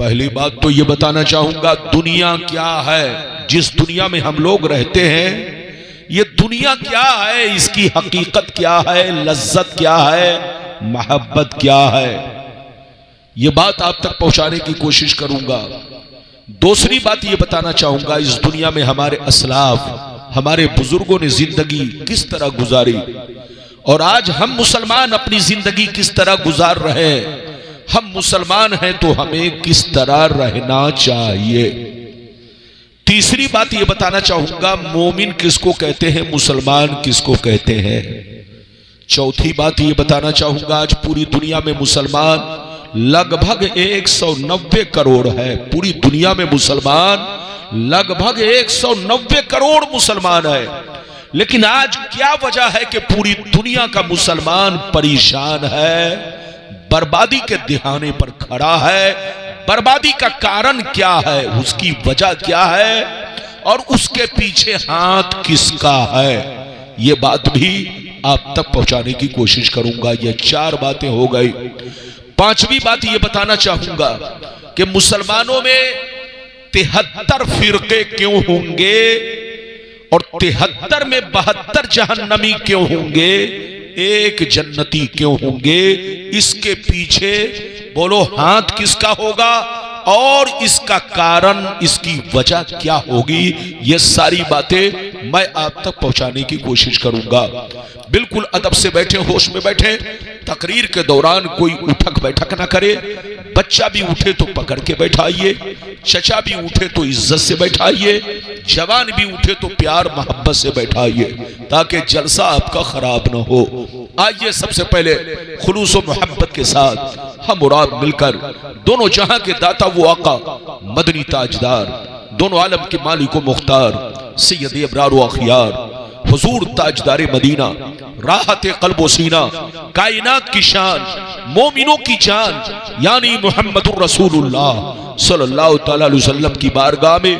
पहली बात तो ये बताना चाहूंगा, दुनिया क्या है, जिस दुनिया में हम लोग रहते हैं, ये दुनिया क्या है, इसकी हकीकत क्या है, लज्जत क्या है, मोहब्बत क्या है, ये बात आप तक पहुंचाने की कोशिश करूंगा। दूसरी बात ये बताना चाहूंगा, इस दुनिया में हमारे असलाफ, हमारे बुजुर्गों ने जिंदगी किस तरह गुजारी और आज हम मुसलमान अपनी जिंदगी किस तरह गुजार रहे हैं। हम मुसलमान हैं तो हमें किस तरह रहना चाहिए। तीसरी बात यह बताना चाहूंगा, मोमिन किसको कहते हैं, मुसलमान किसको कहते हैं। चौथी बात यह बताना चाहूंगा, आज पूरी दुनिया में मुसलमान लगभग 190 करोड़ है। पूरी दुनिया में मुसलमान लगभग 190 करोड़ मुसलमान है, लेकिन आज क्या वजह है कि पूरी दुनिया का मुसलमान परेशान है, बर्बादी के दिहाने पर खड़ा है। बर्बादी का कारण क्या है, उसकी वजह क्या है और उसके पीछे हाथ किसका है, ये बात भी आप तक पहुंचाने की कोशिश करूंगा। ये 4 बातें हो गई। पांचवी बात ये बताना चाहूंगा कि मुसलमानों में 73 फिरके क्यों होंगे और 73 में 72 जहन्नमी क्यों होंगे, 1 जन्नती क्यों होंगे, इसके पीछे बोलो हाथ किसका होगा और इसका कारण, इसकी वजह क्या होगी, ये सारी बातें मैं आप तक पहुंचाने की कोशिश करूंगा। बिल्कुल अदब से बैठे, होश में बैठे। तकरीर के दौरान कोई उठक बैठक ना करे। बच्चा भी उठे तो पकड़ के बैठाइए, चचा भी उठे तो इज्जत से बैठाइए, जवान भी उठे तो प्यार मोहब्बत से बैठाइए, ताकि जलसा आपका खराब ना हो। आइए सबसे पहले खुलूस और मोहब्बत के साथ हम और आप मिलकर दोनों जहां के दाता वो आका मदनी ताजदार, दोनों आलम के मालिक व मुख्तार सैयद अबरार व अखियार हुजूर ताजदार मदीना, राहत क़ल्ब सीना, कायनात की शान, मोमिनों की जान, यानी मुहम्मदुर रसूलुल्लाह सल्लल्लाहु तआला अलैहि वसल्लम की बारगाह में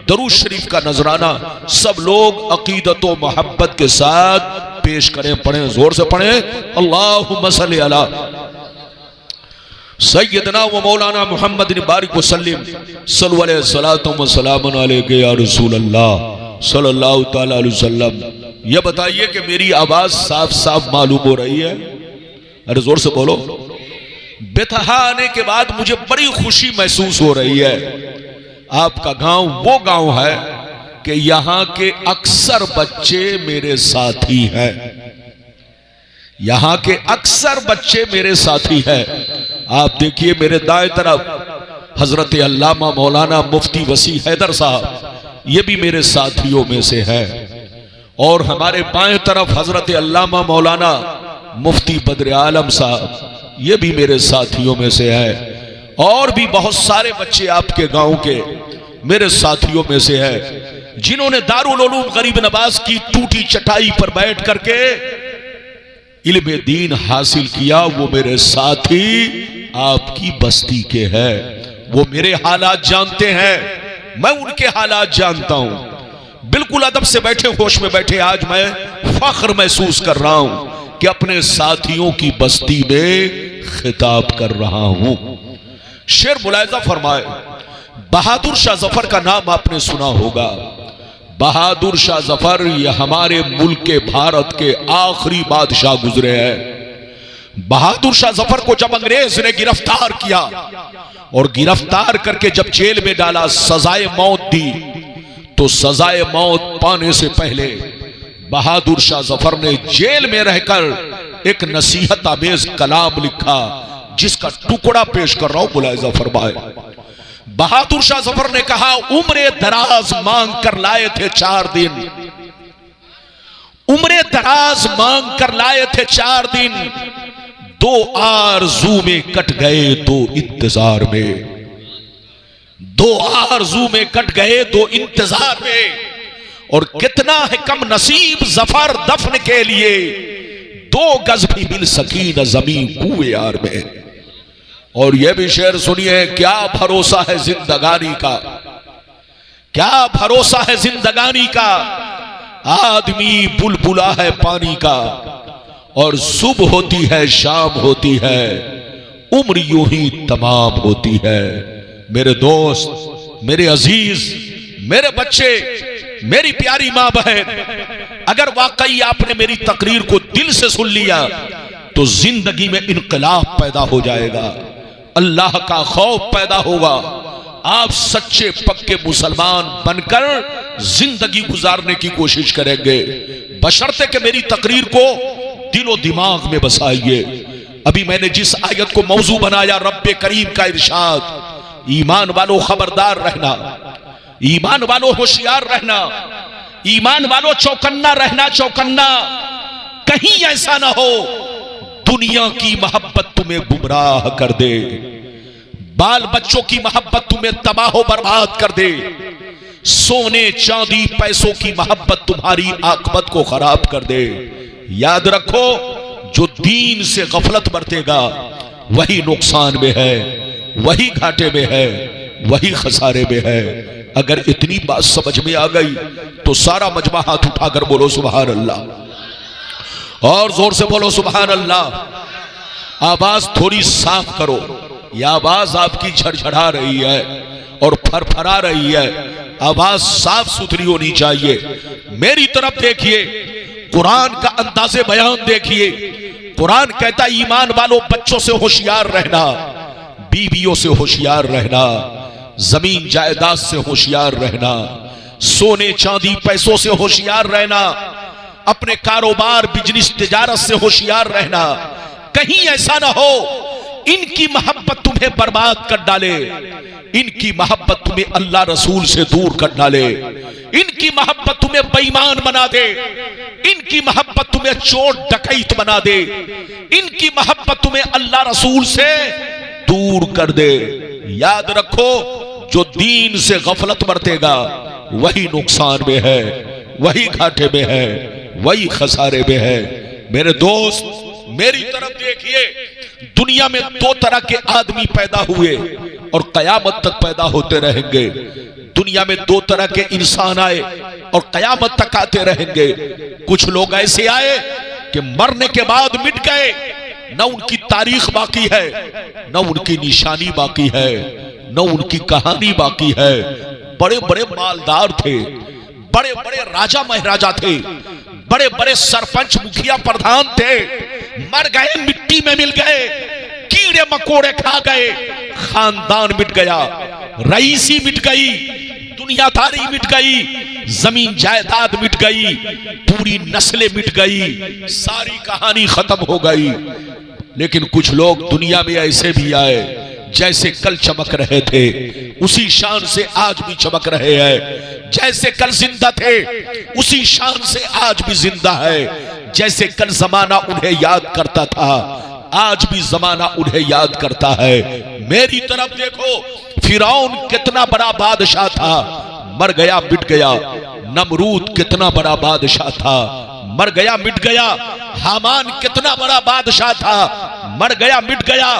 दरूद शरीफ का नजराना सब लोग अकीदत व मोहब्बत के साथ पेश करें। पढ़ें, जोर से पढ़ें। अल्लाहुम्मा सल्ली अला सैयदना व मौलाना मुहम्मद बारिक वसल्लिम सल्लल्लाहु अलैहि सलातु व सलामुन अलैका या रसूलल्लाह सल्लल्लाहु तआला अलैहि वसल्लम। यह बताइए कि मेरी आवाज साफ साफ मालूम हो रही है? अरे जोर से बोलो। बेतहा आने के बाद मुझे बड़ी खुशी महसूस हो रही है। आपका गांव वो गांव है कि यहां के अक्सर बच्चे मेरे साथी हैं, यहां के अक्सर बच्चे मेरे साथी हैं। आप देखिए मेरे दाएं तरफ हजरत अल्लामा मौलाना मुफ्ती वसी हैदर साहब, ये भी मेरे साथियों में से है, और हमारे बाएं तरफ हजरत अल्लामा मौलाना मुफ्ती बद्र आलम साहब, ये भी मेरे साथियों में से है, और भी बहुत सारे बच्चे आपके गांव के मेरे साथियों में से है, जिन्होंने दारुल उलूम गरीब नवाज की टूटी चटाई पर बैठ करके इल्म दीन हासिल किया। वो मेरे साथी आपकी बस्ती के हैं, वो मेरे हालात जानते हैं, मैं उनके हालात जानता हूं। बिल्कुल अदब से बैठे, होश में बैठे। आज मैं फख्र महसूस कर रहा हूं कि अपने साथियों की बस्ती में खिताब कर रहा हूं। शेर मुलायजा फरमाए, बहादुर शाह जफर का नाम आपने सुना होगा। बहादुर शाह जफर ये हमारे मुल्क के, भारत के आखिरी बादशाह गुजरे हैं। बहादुर शाह जफर को जब अंग्रेज ने गिरफ्तार किया और गिरफ्तार करके जब जेल में डाला, सजाए मौत दी, तो सजाए मौत पाने से पहले बहादुर शाह जफर ने जेल में रहकर एक नसीहत आमेज कलाम लिखा, जिसका टुकड़ा पेश कर रहा हूं, मुलाहिजा फरमाए। बहादुर शाह जफर ने कहा, उम्रे दराज मांग कर लाए थे 4 दिन, उम्रे दराज मांग कर लाए थे 4 दिन, 2 आरज़ू में कट गए 2 इंतजार में, 2 आरज़ू में कट गए 2 इंतजार में, और कितना है कम नसीब जफर दफन के लिए, 2 गज भी मिल सकी न जमीन कुएं यार में। और यह भी शेर सुनिए, क्या भरोसा है जिंदगानी का, क्या भरोसा है जिंदगानी का, आदमी बुलबुला है पानी का, और सुबह होती है शाम होती है, उम्र यूं ही तमाम होती है, मेरे दोस्त, मेरे अजीज, मेरे बच्चे, मेरी प्यारी मां बहन, अगर वाकई आपने मेरी तकरीर को दिल से सुन लिया तो जिंदगी में इनकलाब पैदा हो जाएगा, अल्लाह का खौफ पैदा होगा। आप सच्चे पक्के मुसलमान बनकर जिंदगी गुजारने की कोशिश करेंगे, बशर्ते कि मेरी तकरीर को दिलो दिमाग में बसाइए। अभी मैंने जिस आयत को मौजू बनाया, रब्बे करीम का इरशाद, ईमान वालों खबरदार रहना, ईमान वालों होशियार रहना, ईमान वालों चौकन्ना रहना, चौकन्ना। कहीं ऐसा ना हो दुनिया की मोहब्बत तुम्हें गुमराह कर दे, बाल बच्चों की मोहब्बत तुम्हें तबाह बर्बाद कर दे, सोने चांदी पैसों की मोहब्बत तुम्हारी आखिरत को खराब कर दे। याद रखो, जो दीन से गफलत बरतेगा वही नुकसान में है, वही घाटे में है, वही खसारे में है। अगर इतनी बात समझ में आ गई तो सारा मजमा हाथ उठाकर बोलो सुभान अल्लाह, और जोर से बोलो सुभान अल्लाह। आवाज थोड़ी साफ करो, यह आवाज आपकी झड़झड़ा रही है और फरफरा रही है, आवाज साफ सुथरी होनी चाहिए। मेरी तरफ देखिए, कुरान का अंदाज़े बयान देखिए। कुरान कहता ईमान वालों बच्चों से होशियार रहना, बीवियों से होशियार रहना, जमीन जायदाद से होशियार रहना, सोने चांदी पैसों से होशियार रहना, अपने कारोबार बिजनेस तिजारत से होशियार रहना। कहीं ऐसा ना हो इनकी मोहब्बत तुम्हें बर्बाद कर डाले, इनकी मोहब्बत तुम्हें अल्लाह रसूल से दूर कर डाले, इनकी मोहब्बत तुम्हें बेईमान बना दे, इनकी मोहब्बत तुम्हें चोर डकैत बना दे, इनकी मोहब्बत तुम्हें अल्लाह रसूल से दूर कर दे। याद रखो, जो दीन से गफलत बरतेगा वही नुकसान में है, वही घाटे में है, वही खसारे में है। मेरे दोस्त, मेरी तरफ देखिए, दुनिया में दो तरह के आदमी पैदा हुए और कयामत तक पैदा होते रहेंगे। दुनिया में दो तरह के इंसान आए और कयामत तक आते रहेंगे। कुछ लोग ऐसे आए कि मरने के बाद मिट गए, न उनकी तारीख बाकी है, न उनकी निशानी बाकी है, न उनकी कहानी बाकी है। बड़े बड़े मालदार थे, बड़े बड़े राजा महाराजा थे, बड़े बड़े सरपंच मुखिया प्रधान थे, मर गए, मिट्टी में मिल गए, कीड़े मकोड़े खा गए, खानदान मिट गया, रईसी मिट गई, दुनियादारी मिट गई, जमीन जायदाद मिट गई, पूरी नस्लें मिट गई, सारी कहानी खत्म हो गई। लेकिन कुछ लोग दुनिया में ऐसे भी आए, जैसे कल चमक रहे थे उसी शान से आज भी चमक रहे हैं, जैसे कल जिंदा थे उसी शान से आज भी जिंदा है, जैसे कल जमाना उन्हें याद करता था आज भी जमाना उन्हें याद करता है। मेरी तरफ देखो, फिरौन कितना बड़ा बादशाह था, मर गया मिट गया। नमरूद कितना बड़ा बादशाह था, मर गया मिट गया। हामान कितना बड़ा बादशाह था, मर गया मिट गया।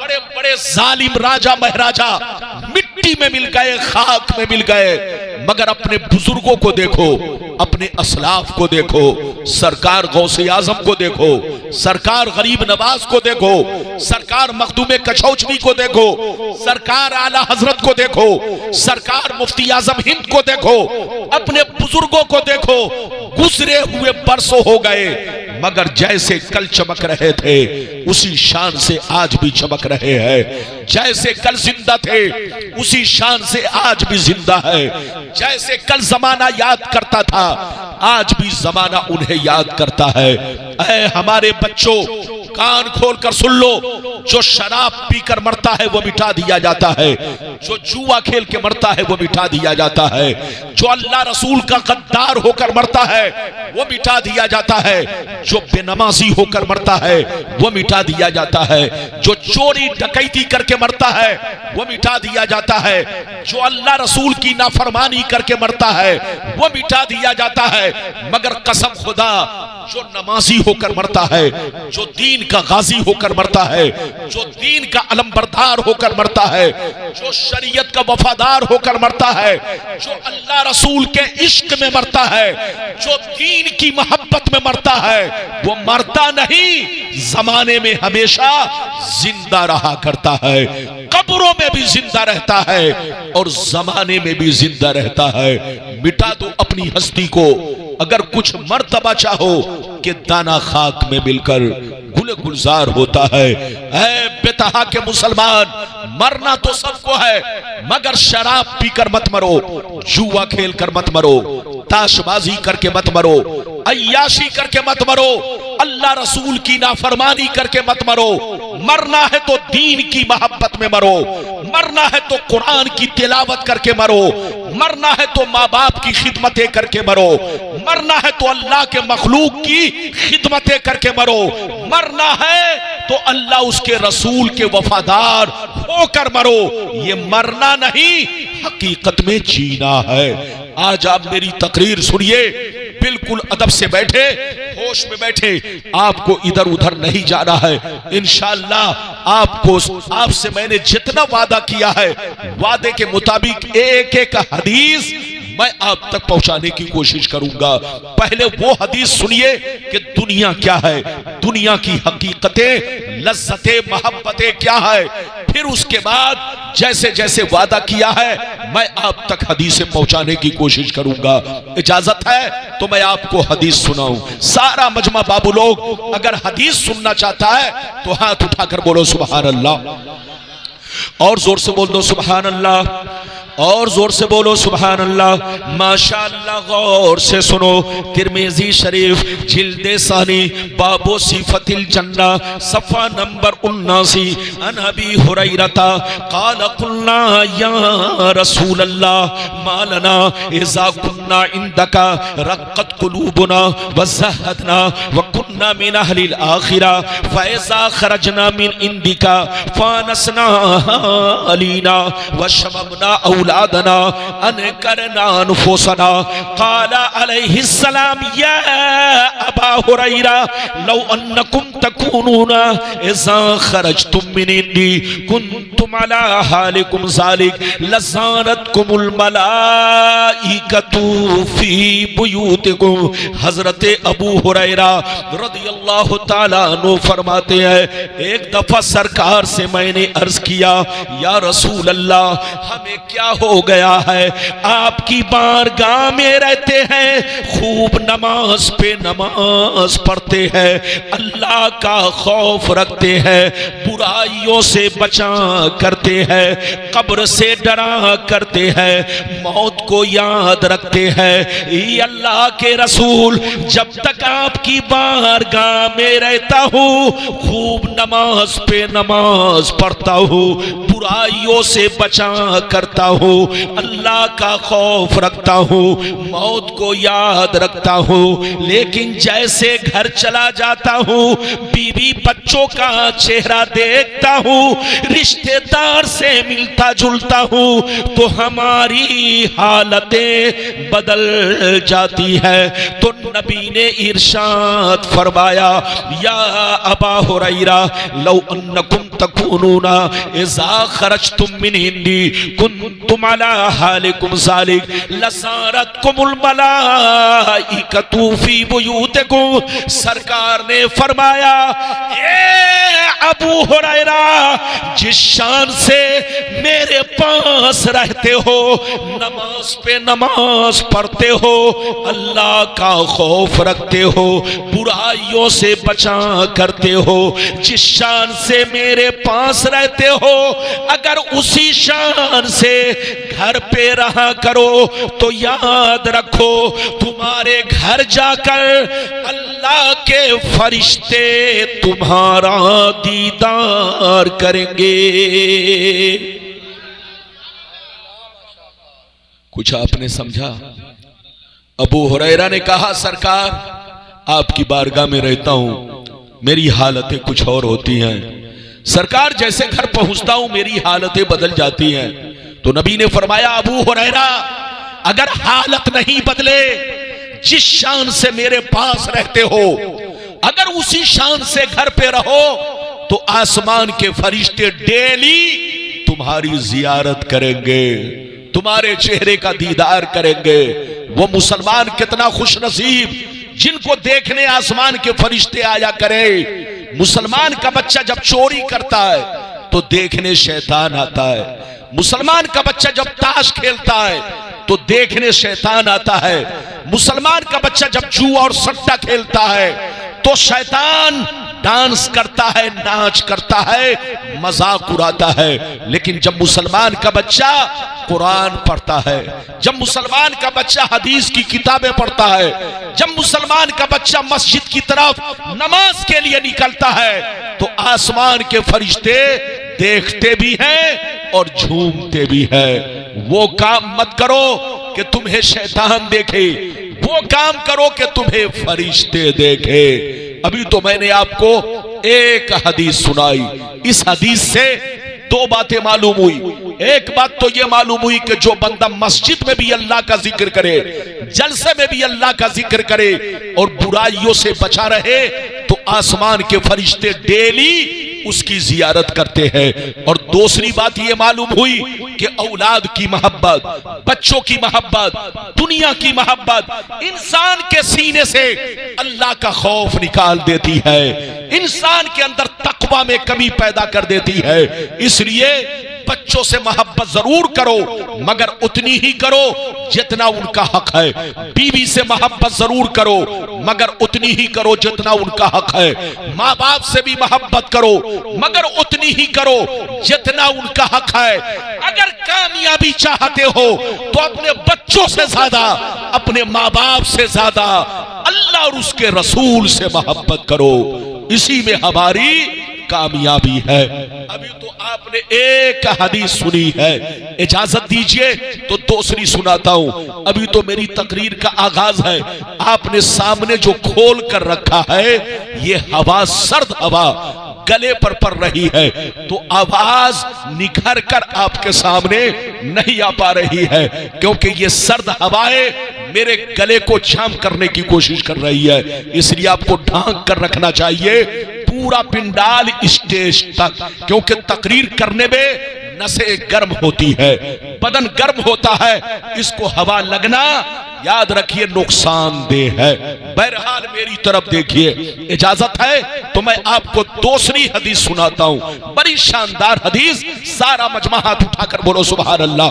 बड़े बड़े जालिम राजा महाराजा मिट्टी में मिल गए, खाक में मिल गए। मगर अपने बुजुर्गों को देखो, अपने असलाफ को देखो, सरकार गौसे आजम को देखो, सरकार गरीब नवाज को देखो, सरकार मखदूम कछौचनी को देखो, सरकार आला हजरत को देखो, सरकार मुफ्ती आजम हिंद को देखो, अपने बुजुर्गों को देखो। गुजरे हुए बरसों हो गए, मगर जैसे कल चमक रहे थे उसी शान से आज भी चमक रहे हैं। जैसे कल जिंदा थे उसी शान से आज भी जिंदा है। जैसे कल जमाना याद करता था आज भी जमाना उन्हें याद करता है। ऐ हमारे बच्चों, कान खोलकर सुन लो, जो शराब पीकर मरता है वो मिटा दिया जाता है, जो जुआ खेल के मरता है वो मिटा दिया जाता है, जो अल्लाह रसूल का गद्दार होकर मरता है वो मिटा दिया जाता है, जो बेनमाजी होकर मरता है वो मिटा दिया जाता है, जो चोरी डकैती करके मरता है वो मिटा दिया जाता है, जो अल्लाह रसूल की नाफरमानी करके मरता है वो मिटा दिया जाता है। मगर कसम खुदा, जो नमाजी होकर मरता है, जो दीन का गाजी होकर मरता है, जो दीन का अलमबरदार होकर मरता है, जो शरीयत का वफादार होकर मरता है, जो अल्लाह रसूल के इश्क में मरता है, जो दीन की मोहब्बत में मरता है, वो मरता नहीं, जमाने में हमेशा जिंदा रहा करता है, कब्रों में भी जिंदा रहता है और जमाने में भी जिंदा रहता है। मिटा दो अपनी हस्ती को अगर कुछ मर्तबा चाहो कि दाना खाक में मिलकर गुल गुलजार होता है। ऐ बेतहा के मुसलमान, मरना तो सबको है, मगर शराब पीकर मत मरो, जुआ खेल कर मत मरो, ताशबाजी करके मत मरो, अय्याशी करके मत मरो, अल्लाह रसूल की नाफरमानी करके मत मरो। मरना है तो दीन की मोहब्बत में मरो, मरना है तो कुरान की तिलावत करके मरो, मरना है तो माँ बाप की खिदमतें करके मरो, मरना है तो अल्लाह के मखलूक की खिदमतें करके मरो, मरना है तो अल्लाह उसके रसूल के वफादार होकर मरो। ये मरना नहीं, हकीकत में जीना है। आज आप मेरी तकरीर सुनिए, बिल्कुल अदब से बैठे, होश में बैठे, आपको इधर उधर नहीं जाना है। इंशाअल्लाह आपसे मैंने जितना वादा किया है, वादे के मुताबिक एक एक हदीस मैं आप तक पहुंचाने की कोशिश करूंगा। पहले वो हदीस सुनिए कि दुनिया क्या है, दुनिया की हकीकतें, लज्जतें, मोहब्बतें क्या है। फिर उसके बाद जैसे जैसे वादा किया है मैं आप तक हदीसें पहुंचाने की कोशिश करूंगा। इजाजत है तो मैं आपको हदीस सुनाऊं। सारा मजमा बाबू लोग अगर हदीस सुनना चाहता है तो हाथ उठाकर बोलो सुभान अल्लाह, और जोर से बोल दो सुभान अल्लाह, और जोर से बोलो सुभान अल्लाह। माशाअल्लाह, गौर से सुनो। तिरमिज़ी शरीफ जिल्दे सानी बाबो सिफतिल जन्ना सफ़ा नंबर 79 अन अबी हुरैरता क़ाल क़ुलना या रसूल अल्लाह मालना इज़ा कुन्ना इंदका रक़्क़त क़ुलूबुना व ज़हदना व कुन्ना मिन अहलिल आखिरा फ़इज़ा ख़रजना मिन इंदिका फ़ानसना अलीना व शममना औलादना अनकरना अनफुसना। क़ाल अलैहिस्सलाम या अबा हुरैरा लौ अन्नकुम तकूनूना इज़ा खरजतुम मिन इंदी कुन्तुम अला हालिकुम ज़ालिक लज़ारतकुमुल मलाइकतु फी बुयूतिकुम। हज़रत अबू हुरैरा रज़ियल्लाहु ताला अन्हु फरमाते हैं, एक दफा सरकार से मैंने अर्ज किया, या रसूल अल्लाह, हमें क्या हो गया है, आपकी बारगाह में रहते हैं, खूब नमाज पे नमाज पढ़ते हैं, अल्लाह का खौफ रखते हैं, बुराइयों से बचा करते हैं, कब्र से डरा करते हैं, मौत को याद रखते हैं। ये अल्लाह के रसूल, जब तक आपकी बारगाह में रहता हूँ, खूब नमाज पे नमाज पढ़ता हूँ, बुराइयों से बचा करता हूँ, अल्लाह का खौफ रखता हूँ, मौत को याद रखता हूँ। लेकिन जैसे घर चला जाता हूँ, बीवी बच्चों का चेहरा देखता हूँ, रिश्तेदार से मिलता जुलता हूँ, तो हमारी हालतें बदल जाती है। तो नबी ने इरशाद फरमाया, या अबा हुरैरा लौ अन्नकुम तकूनूना इज़ा खरजतुम मिन इंदी कुन्तुम अला हालिकुम ज़ालिक लज़ारतकुमुल मलाइकतु फी बुयूतिकुम। सरकार ने फरमाया, ए अबू हुरैरा, जिस शान से मेरे पास रहते हो, नमाज पे नमाज पढ़ते हो, अल्लाह का खौफ रखते हो, बुराइयों से बचा करते हो, जिस शान से मेरे पास रहते हो, अगर उसी शान से घर पे रहा करो तो याद रखो, तुम्हारे घर जाकर अल्लाह के फरिश्ते तुम्हारा दीदार करेंगे। कुछ आपने समझा? अबू हुरैरा ने कहा, सरकार, आपकी बारगाह में रहता हूं, मेरी हालतें कुछ और होती हैं। सरकार, जैसे घर पहुंचता हूं मेरी हालतें बदल जाती हैं। तो नबी ने फरमाया, अबू हुरैरा, अगर हालत नहीं बदले, जिस शान से मेरे पास रहते हो, अगर उसी शान से घर पे रहो तो आसमान के फरिश्ते डेली तुम्हारी जियारत करेंगे, तुम्हारे चेहरे का दीदार करेंगे। वो मुसलमान कितना खुश नसीब जिनको देखने आसमान के फरिश्ते आया करे। मुसलमान का बच्चा जब चोरी करता है तो देखने शैतान आता है। मुसलमान का बच्चा जब ताश खेलता है तो देखने शैतान आता है। मुसलमान का बच्चा जब जुआ और सट्टा खेलता है तो शैतान डांस करता है, नाच करता है, मजाक उड़ाता है। लेकिन जब मुसलमान का बच्चा कुरान पढ़ता है, जब मुसलमान का बच्चा हदीस की किताबें पढ़ता है, जब मुसलमान का बच्चा मस्जिद की तरफ नमाज के लिए निकलता है तो आसमान के फरिश्ते देखते भी हैं और झूमते भी हैं। वो काम मत करो कि तुम्हें शैतान देखे, वो काम करो कि तुम्हें फरिश्ते देखे। अभी तो मैंने आपको एक हदीस सुनाई, इस हदीस से दो बातें मालूम हुई। एक बात तो यह मालूम हुई कि जो बंदा मस्जिद में भी अल्लाह का जिक्र करे, जलसे में भी अल्लाह का जिक्र करे और बुराइयों से बचा रहे तो आसमान के फरिश्ते डेली उसकी जियारत करते हैं। और दूसरी बात यह मालूम हुई कि औलाद की मोहब्बत, बच्चों की मोहब्बत, दुनिया की मोहब्बत इंसान के सीने से अल्लाह का खौफ निकाल देती है, इंसान के अंदर तकवा में कमी पैदा कर देती है। इसलिए बच्चों से मोहब्बत जरूर करो मगर उतनी ही करो जितना उनका हक है। बीवी से मोहब्बत जरूर करो मगर उतनी ही करो जितना उनका हक है। माँ बाप से भी मोहब्बत करो मगर उतनी ही करो जितना उनका हक है। अगर कामयाबी चाहते हो तो अपने बच्चों से ज्यादा, अपने माँ बाप से ज्यादा अल्लाह और उसके रसूल से मोहब्बत करो, इसी में हमारी कामयाबी है। अभी तो आपने एक हदीस सुनी है, इजाजत दीजिए तो दूसरी सुनाता हूं। अभी तो मेरी तकरीर का आगाज है, आपने सामने जो खोल कर रखा है ये हवा, सर्द हवा गले पर पड़ रही है तो आवाज निखर कर आपके सामने नहीं आ पा रही है क्योंकि ये सर्द हवाएं मेरे गले को जाम करने की कोशिश कर रही है। इसलिए आपको ढांक कर रखना चाहिए पूरा पिंडाल स्टेज तक, क्योंकि तकरीर करने में नसें गर्म होती है, बदन गर्म होता है, इसको हवा लगना याद रखिए नुकसानदेह है। बहरहाल मेरी तरफ देखिए, इजाजत है तो मैं आपको दूसरी हदीस सुनाता हूं, बड़ी शानदार हदीस। सारा मजमा हाथ उठाकर बोलो सुभान अल्लाह,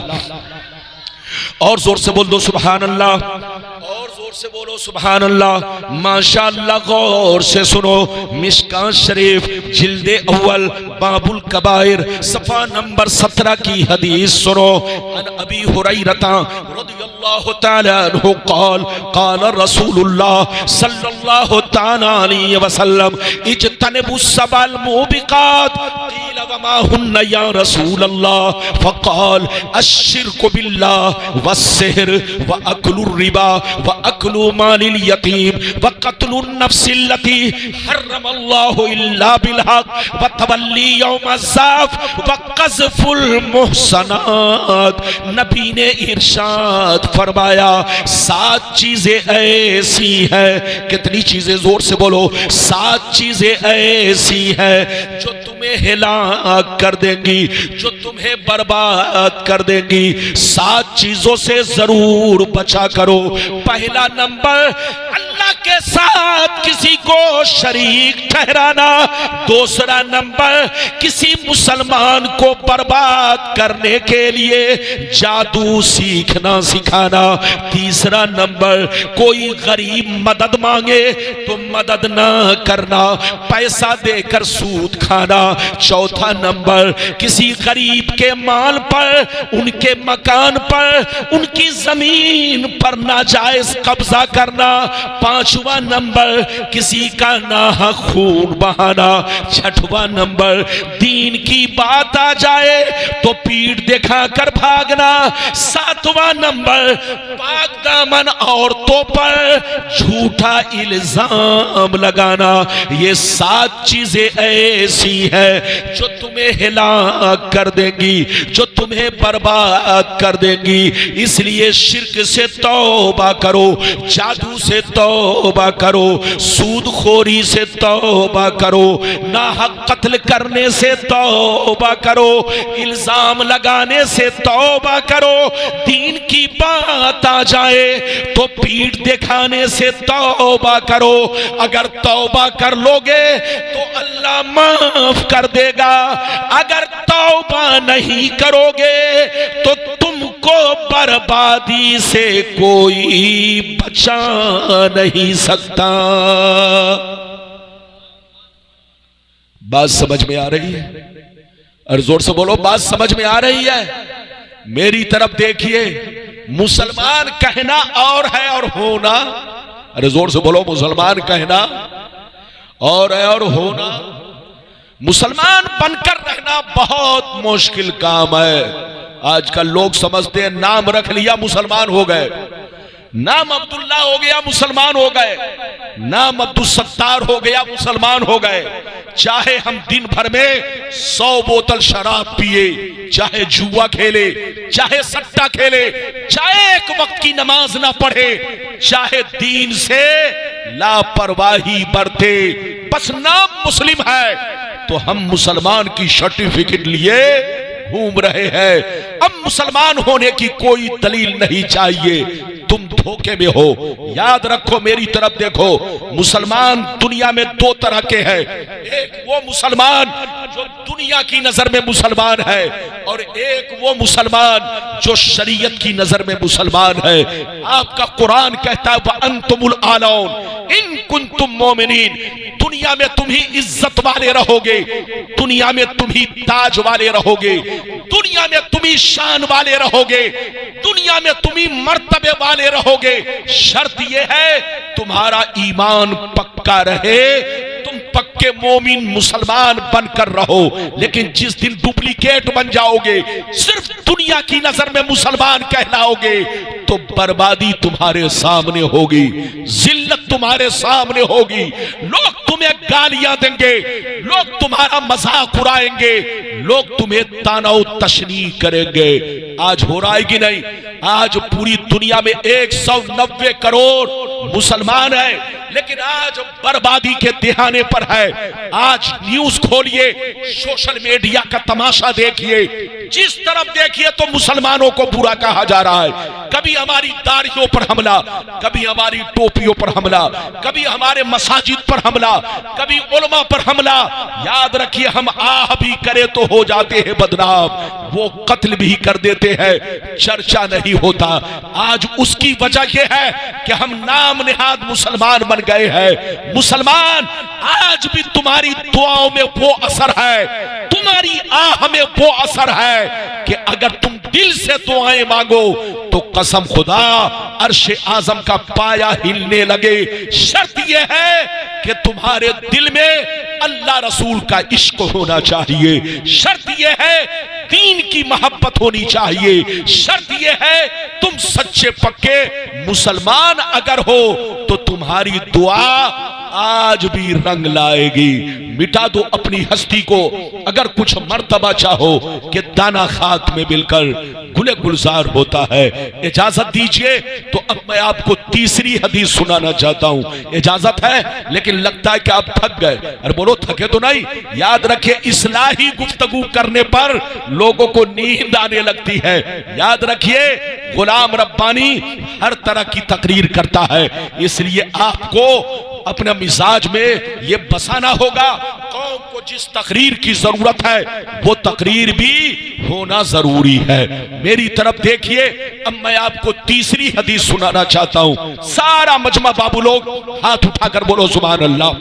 और जोर से बोल दो सुभान अल्लाह, और जोर से बोलो सुभान अल्लाह। माशाअल्लाह गौर से सुनो, मिशकात शरीफ जिल्दे अव्वल बाबुल कबाइर सफा नंबर 17 की हदीस सुनो। अन अबी हुरैरता रदियल्लाहु तआला अन्हु क़ाल क़ाल रसूलुल्लाह सल्लल्लाहु तआला अलैहि वसल्लम इज्तनिबुस सबल मुबिकात क़ील वमा हुन्ना या रसूलल्लाह फ़क़ाल अश्शिरकु बिल्लाह वस्सिहर व अक्लुर रिबा व अक्लु मालिल यतीम व क़त्लुन नफ्सिल्लती हर्रमल्लाहु इल्ला बिल हक़ व तवल्ली यौमज़्ज़ाफ़ व क़ज़्फ़ुल मुहसनात। नबी ने इरशाद फरमाया 7 चीजें ऐसी हैं, कितनी चीजें, जोर से बोलो, 7 चीजें ऐसी हैं जो तुम्हें हिलाक कर देंगी, जो तुम्हें बर्बाद कर देंगी। 7 चीजों से जरूर बचा करो। पहला नंबर, अल्लाह के साथ किसी को शरीक ठहराना। दूसरा नंबर, किसी मुसलमान को बर्बाद करने के लिए जादू सीखना सिखाना। तीसरा नंबर, कोई गरीब मदद मांगे तो मदद ना करना, पैसा देकर सूद खाना। चौथा नंबर, किसी गरीब के माल पर, उनके मकान पर, उनकी जमीन पर नाजायज कब्जा करना। 5वां नंबर किसी का नाहक खून बहाना, 6वां नंबर दीन की बात आ जाए तो पीठ दिखा कर भागना, 7वां नंबर पाक दामन औरतों पर झूठा इल्जाम लगाना। ये 7 चीजें ऐसी हैं जो तुम्हें हिलाक कर देंगी, जो तुम्हें बर्बाद कर देंगी। इसलिए शिर्क से तौबा करो, जादू से तौबा करो, सूदखोरी से तौबा करो, नाहक कत्ल करने से तौबा करो, इल्जाम लगाने से तौबा करो, दीन की बात आ जाए तो पीठ दिखाने से तौबा करो। अगर तौबा कर लोगे तो अल्लाह माफ कर देगा, अगर तौबा नहीं करोगे तो तुमको बर्बादी से कोई बचा नहीं सकता। बात समझ में आ रही है? और जोर से बोलो, बात समझ में आ रही है? मेरी तरफ देखिए, मुसलमान कहना और है और होना, अरे जोर से बोलो, मुसलमान कहना और है और होना। मुसलमान बनकर रहना बहुत मुश्किल काम है। आजकल लोग समझते हैं नाम रख लिया मुसलमान हो गए, नाम अब्दुल्ला हो गया मुसलमान हो गए, नाम अब्दुल सत्तार हो गया मुसलमान हो गए। चाहे हम दिन भर में 100 बोतल शराब पिए, चाहे जुआ खेले, चाहे सट्टा खेले, चाहे एक वक्त की नमाज ना पढ़े, चाहे दीन से लापरवाही बरते, बस नाम मुस्लिम है तो हम मुसलमान की सर्टिफिकेट लिए घूम रहे हैं। अब मुसलमान होने की कोई दलील नहीं चाहिए, तुम धोखे में हो। याद रखो, मेरी तरफ देखो, मुसलमान दुनिया में 2 तरह के हैं। एक वो मुसलमान जो दुनिया की नजर में मुसलमान है, और एक वो मुसलमान जो शरीयत की नजर में मुसलमान है। आपका कुरान कहता है वअंतुमुल आलौन इन कुंतुम मोमिनीन, दुनिया में तुम ही इज्जत वाले रहोगे, दुनिया में तुम ही ताज वाले रहोगे, दुनिया में तुम ही शान वाले रहोगे, दुनिया में तुम ही मर्तबे वाले रहोगे। शर्त यह है तुम्हारा ईमान पक्का रहे, तुम पक्के मोमिन मुसलमान बनकर रहो। लेकिन जिस दिन डुप्लीकेट बन जाओगे, सिर्फ दुनिया की नजर में मुसलमान कहलाओगे, तो बर्बादी तुम्हारे सामने होगी, जिल्लत तुम्हारे सामने होगी। लोग तुम्हें गालियां देंगे, लोग तुम्हारा मजाक उड़ाएंगे, लोग तुम्हें तानाव तशनी करेंगे। आज हो रहा है कि नहीं? आज पूरी दुनिया में 190 करोड़ मुसलमान है, लेकिन आज बर्बादी के दिहाने पर है। आज न्यूज खोलिए, सोशल मीडिया का तमाशा देखिए, जिस तरफ देखिए तो मुसलमानों को बुरा कहा जा रहा है। कभी हमारी दाढ़ियों पर हमला, कभी हमारी टोपियों पर हमला, कभी हमारे मसाजिद पर हमला, कभी उलमा पर हमला। याद रखिए, हम आह भी करे तो हो जाते हैं बदनाम, वो कत्ल भी कर देते हैं, चर्चा नहीं होता। आज उसकी वजह यह है कि हम नाम निहाद मुसलमान बन गए हैं। मुसलमान, आज भी तुम्हारी दुआओं में वो असर है, तुम्हारी आह में वो असर है कि अगर तुम दिल से दुआएं मांगो तो कसम खुदा अर्श आजम का पाया हिलने लगे। शर्त यह है कि तुम्हारे दिल में अल्लाह रसूल का इश्क होना चाहिए, शर्त यह है दीन की मोहब्बत होनी चाहिए, शर्त यह है तुम सच्चे पक्के मुसलमान अगर हो तो तुम्हारी दुआ आज भी रंग लाएगी। मिटा दो अपनी हस्ती को, अगर कुछ मर्तबा चाहो कि दाना खाक में मिलकर गुले गुलजार होता है। इजाजत दीजिए तो अब मैं आपको तीसरी हदीस सुनाना चाहता हूं। इजाजत है? लेकिन लगता है कि आप थक गए। अरे बोलो, थके तो नहीं? याद रखिए, इस्लाही गुफ्तगू करने पर लोगों को नींद आने लगती है। याद रखिए, गुलाम रब्बानी हर तरह की तकरीर करता है, इसलिए आपको अपने मिजाज में ये बसाना होगा। कौम को जिस तकरीर की जरूरत है वो तकरीर भी होना जरूरी है। मेरी तरफ देखिए, अब मैं आपको तीसरी हदीस सुनाना चाहता हूं। सारा मजमा बाबू लोग हाथ उठाकर बोलो सुभान अल्लाह,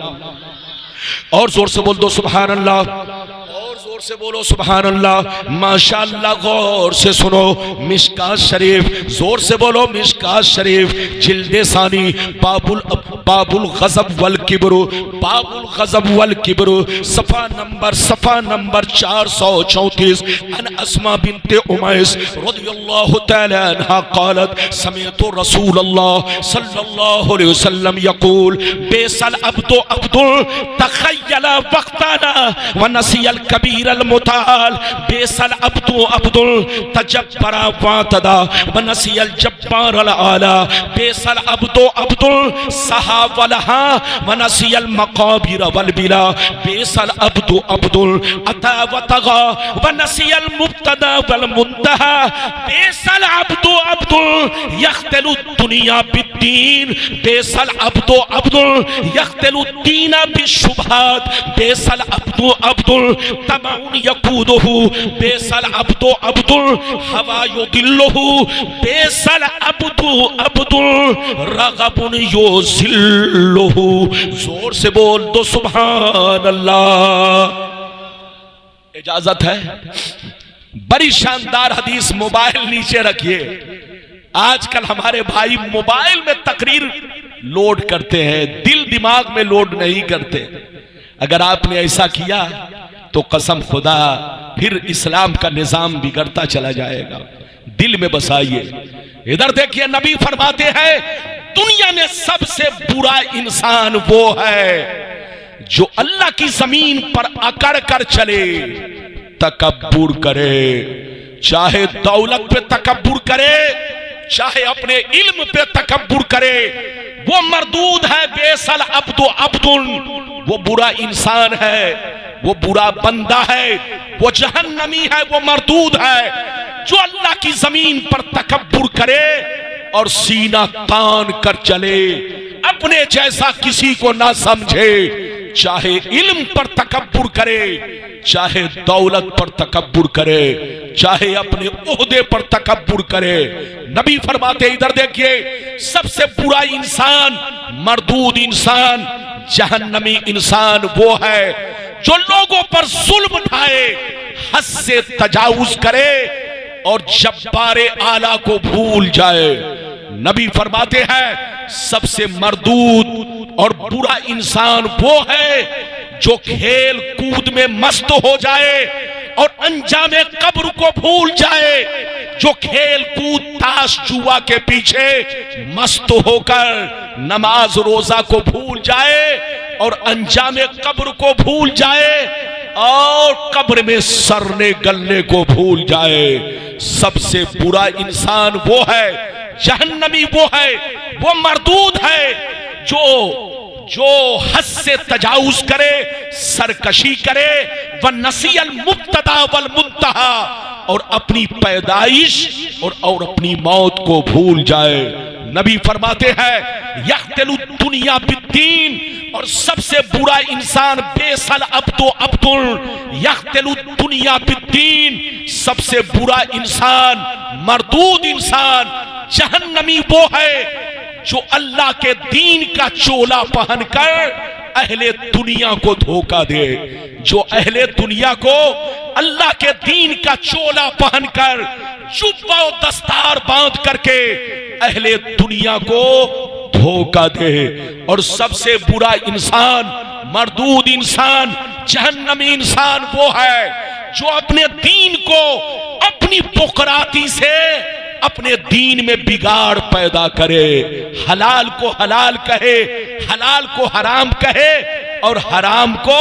और जोर से बोल दो सुभान अल्लाह, जोर से बोलो सुभान अल्लाह, माशाअल्लाह। गौर से सुनो, मिशकात शरीफ, जोर से बोलो मिशकात शरीफ, जिल्दे सानी, बाबुल गज़ब वल किब्र, बाबुल गज़ब वल किब्र, सफ़ा नंबर 434। अन अस्मा बिन्ते उमैस रज़ियल्लाहु तआला अन्हा क़ालत समिअतु रसूलल्लाह सल्लल्लाहु अलैहि वसल्लम यक़ूल बेसल अब्दु अब्दुल तख़य्यला वक़्तना व नसियल कबीरल मुताल, बेसल अब्दु अब्दुल तजब्बरा वातदा व नसियल जब्बारल आला, बेसल अब्दु अब्दुल सहावलहा व नसियल मक़ाबिर वल बिला, बेसल अब्दु अब्दुल अता व तगा व नसियल मुब्तदा वल मुंतहा, बेसल अब्दु अब्दुल यख्तलु दुनिया बिद्दीन, बेसल अब्दु अब्दुल यख्तलु दीना बिशुबहात, बेसल अब्दु अब्दुल तमउन यकूदुहु, बेसल अब्दु अब्दुल हवा युदिल्लुहु, बेसल अब्दु अब्दुल रगबुन युज़िल्लुहु। जोर से बोल दो सुभान अल्लाह। इजाजत है, बड़ी शानदार हदीस। मोबाइल नीचे रखिए। आजकल हमारे भाई मोबाइल में तकरीर लोड करते हैं, दिल दिमाग में लोड नहीं करते। अगर आपने ऐसा किया तो कसम खुदा फिर इस्लाम का निजाम बिगड़ता चला जाएगा। दिल में बसाइए। इधर देखिए, नबी फरमाते हैं दुनिया में सबसे बुरा इंसान वो है जो अल्लाह की जमीन पर अकड़ कर चले, तकब्बुर करे, चाहे दौलत पे तकब्बुर करे, चाहे अपने इल्म पे तकब्बुर करे, वो मरदूद है। बेसल अब्दु अब्दुल, वो बुरा इंसान है, वो बुरा बंदा है, वो जहन्नमी है, वो मरदूद है जो अल्लाह की जमीन पर तकब्बुर करे और सीना तान कर चले, अपने जैसा किसी को ना समझे, चाहे इल्म पर तकब्बुर करे, चाहे दौलत पर तकब्बुर करे, चाहे अपने ओहदे पर तकब्बुर करे। नबी फरमाते, इधर देखिए, सबसे बुरा इंसान, मरदूद इंसान, जहन्नमी इंसान वो है जो लोगों पर जुल्म ढाए, हद से तजावुज करे और जब्बारे आला को भूल जाए। नबी फरमाते हैं सबसे मरदूद और बुरा इंसान वो है जो खेल कूद में मस्त हो जाए और अंजामे कब्र को भूल जाए, जो खेल कूद ताश जुआ के पीछे मस्त होकर नमाज रोजा को भूल जाए और अंजामे कब्र को भूल जाए और कब्र में सरने गलने को भूल जाए। सबसे बुरा इंसान वो है, जहन्नमी वो है, वो मरदूद है जो हद से तजाउज करे, सरकशी करे, व नसियल मुब्तदा वल मुंतहा, और अपनी पैदाइश और अपनी मौत को भूल जाए। नबी फरमाते हैं यख्तलु दुनिया बिद्दीन, और सबसे बुरा इंसान बेसल अब्दु अब्दुल यख्तलु दुनिया बिद्दीन, सबसे बुरा इंसान, मरदूद इंसान, जहन्नमी वो है जो अल्लाह के दीन का चोला पहनकर अहले दुनिया को धोखा दे, जो अहले दुनिया को अल्लाह के दीन का चोला पहनकर जुब्बा और दस्तार बांध करके अहले दुनिया को धोखा दे। और सबसे बुरा इंसान, मरदूद इंसान, जहन्नमी इंसान वो है जो अपने दीन को अपनी बुकराती से अपने दीन में बिगाड़ पैदा करे, हलाल को हलाल कहे, हलाल को हराम कहे और हराम को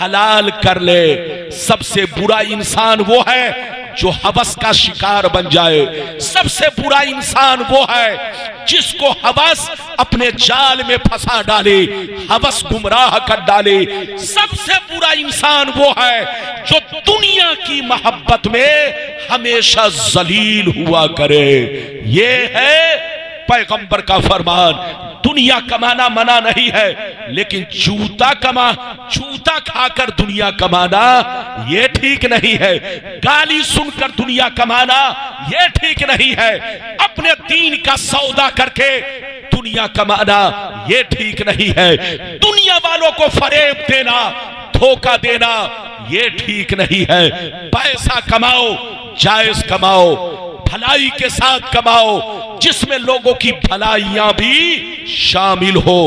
हलाल कर ले। सबसे बुरा इंसान वो है जो हवस का शिकार बन जाए। सबसे बुरा इंसान वो है जिसको हवस अपने जाल में फंसा डाले, हवस गुमराह कर डाले। सबसे बुरा इंसान वो है जो दुनिया की मोहब्बत में हमेशा जलील हुआ करे। ये है पैगंबर का फरमान। दुनिया कमाना मना नहीं है, लेकिन जूता खाकर दुनिया कमाना ये ठीक नहीं है। गाली सुनकर दुनिया कमाना ये ठीक नहीं है। अपने दीन का सौदा करके दुनिया कमाना ये ठीक नहीं है। दुनिया वालों को फरेब देना, धोखा देना ये ठीक नहीं है। पैसा कमाओ, जायज कमाओ, भलाई के साथ कमाओ, जिसमें लोगों की भलाइयां भी शामिल हो।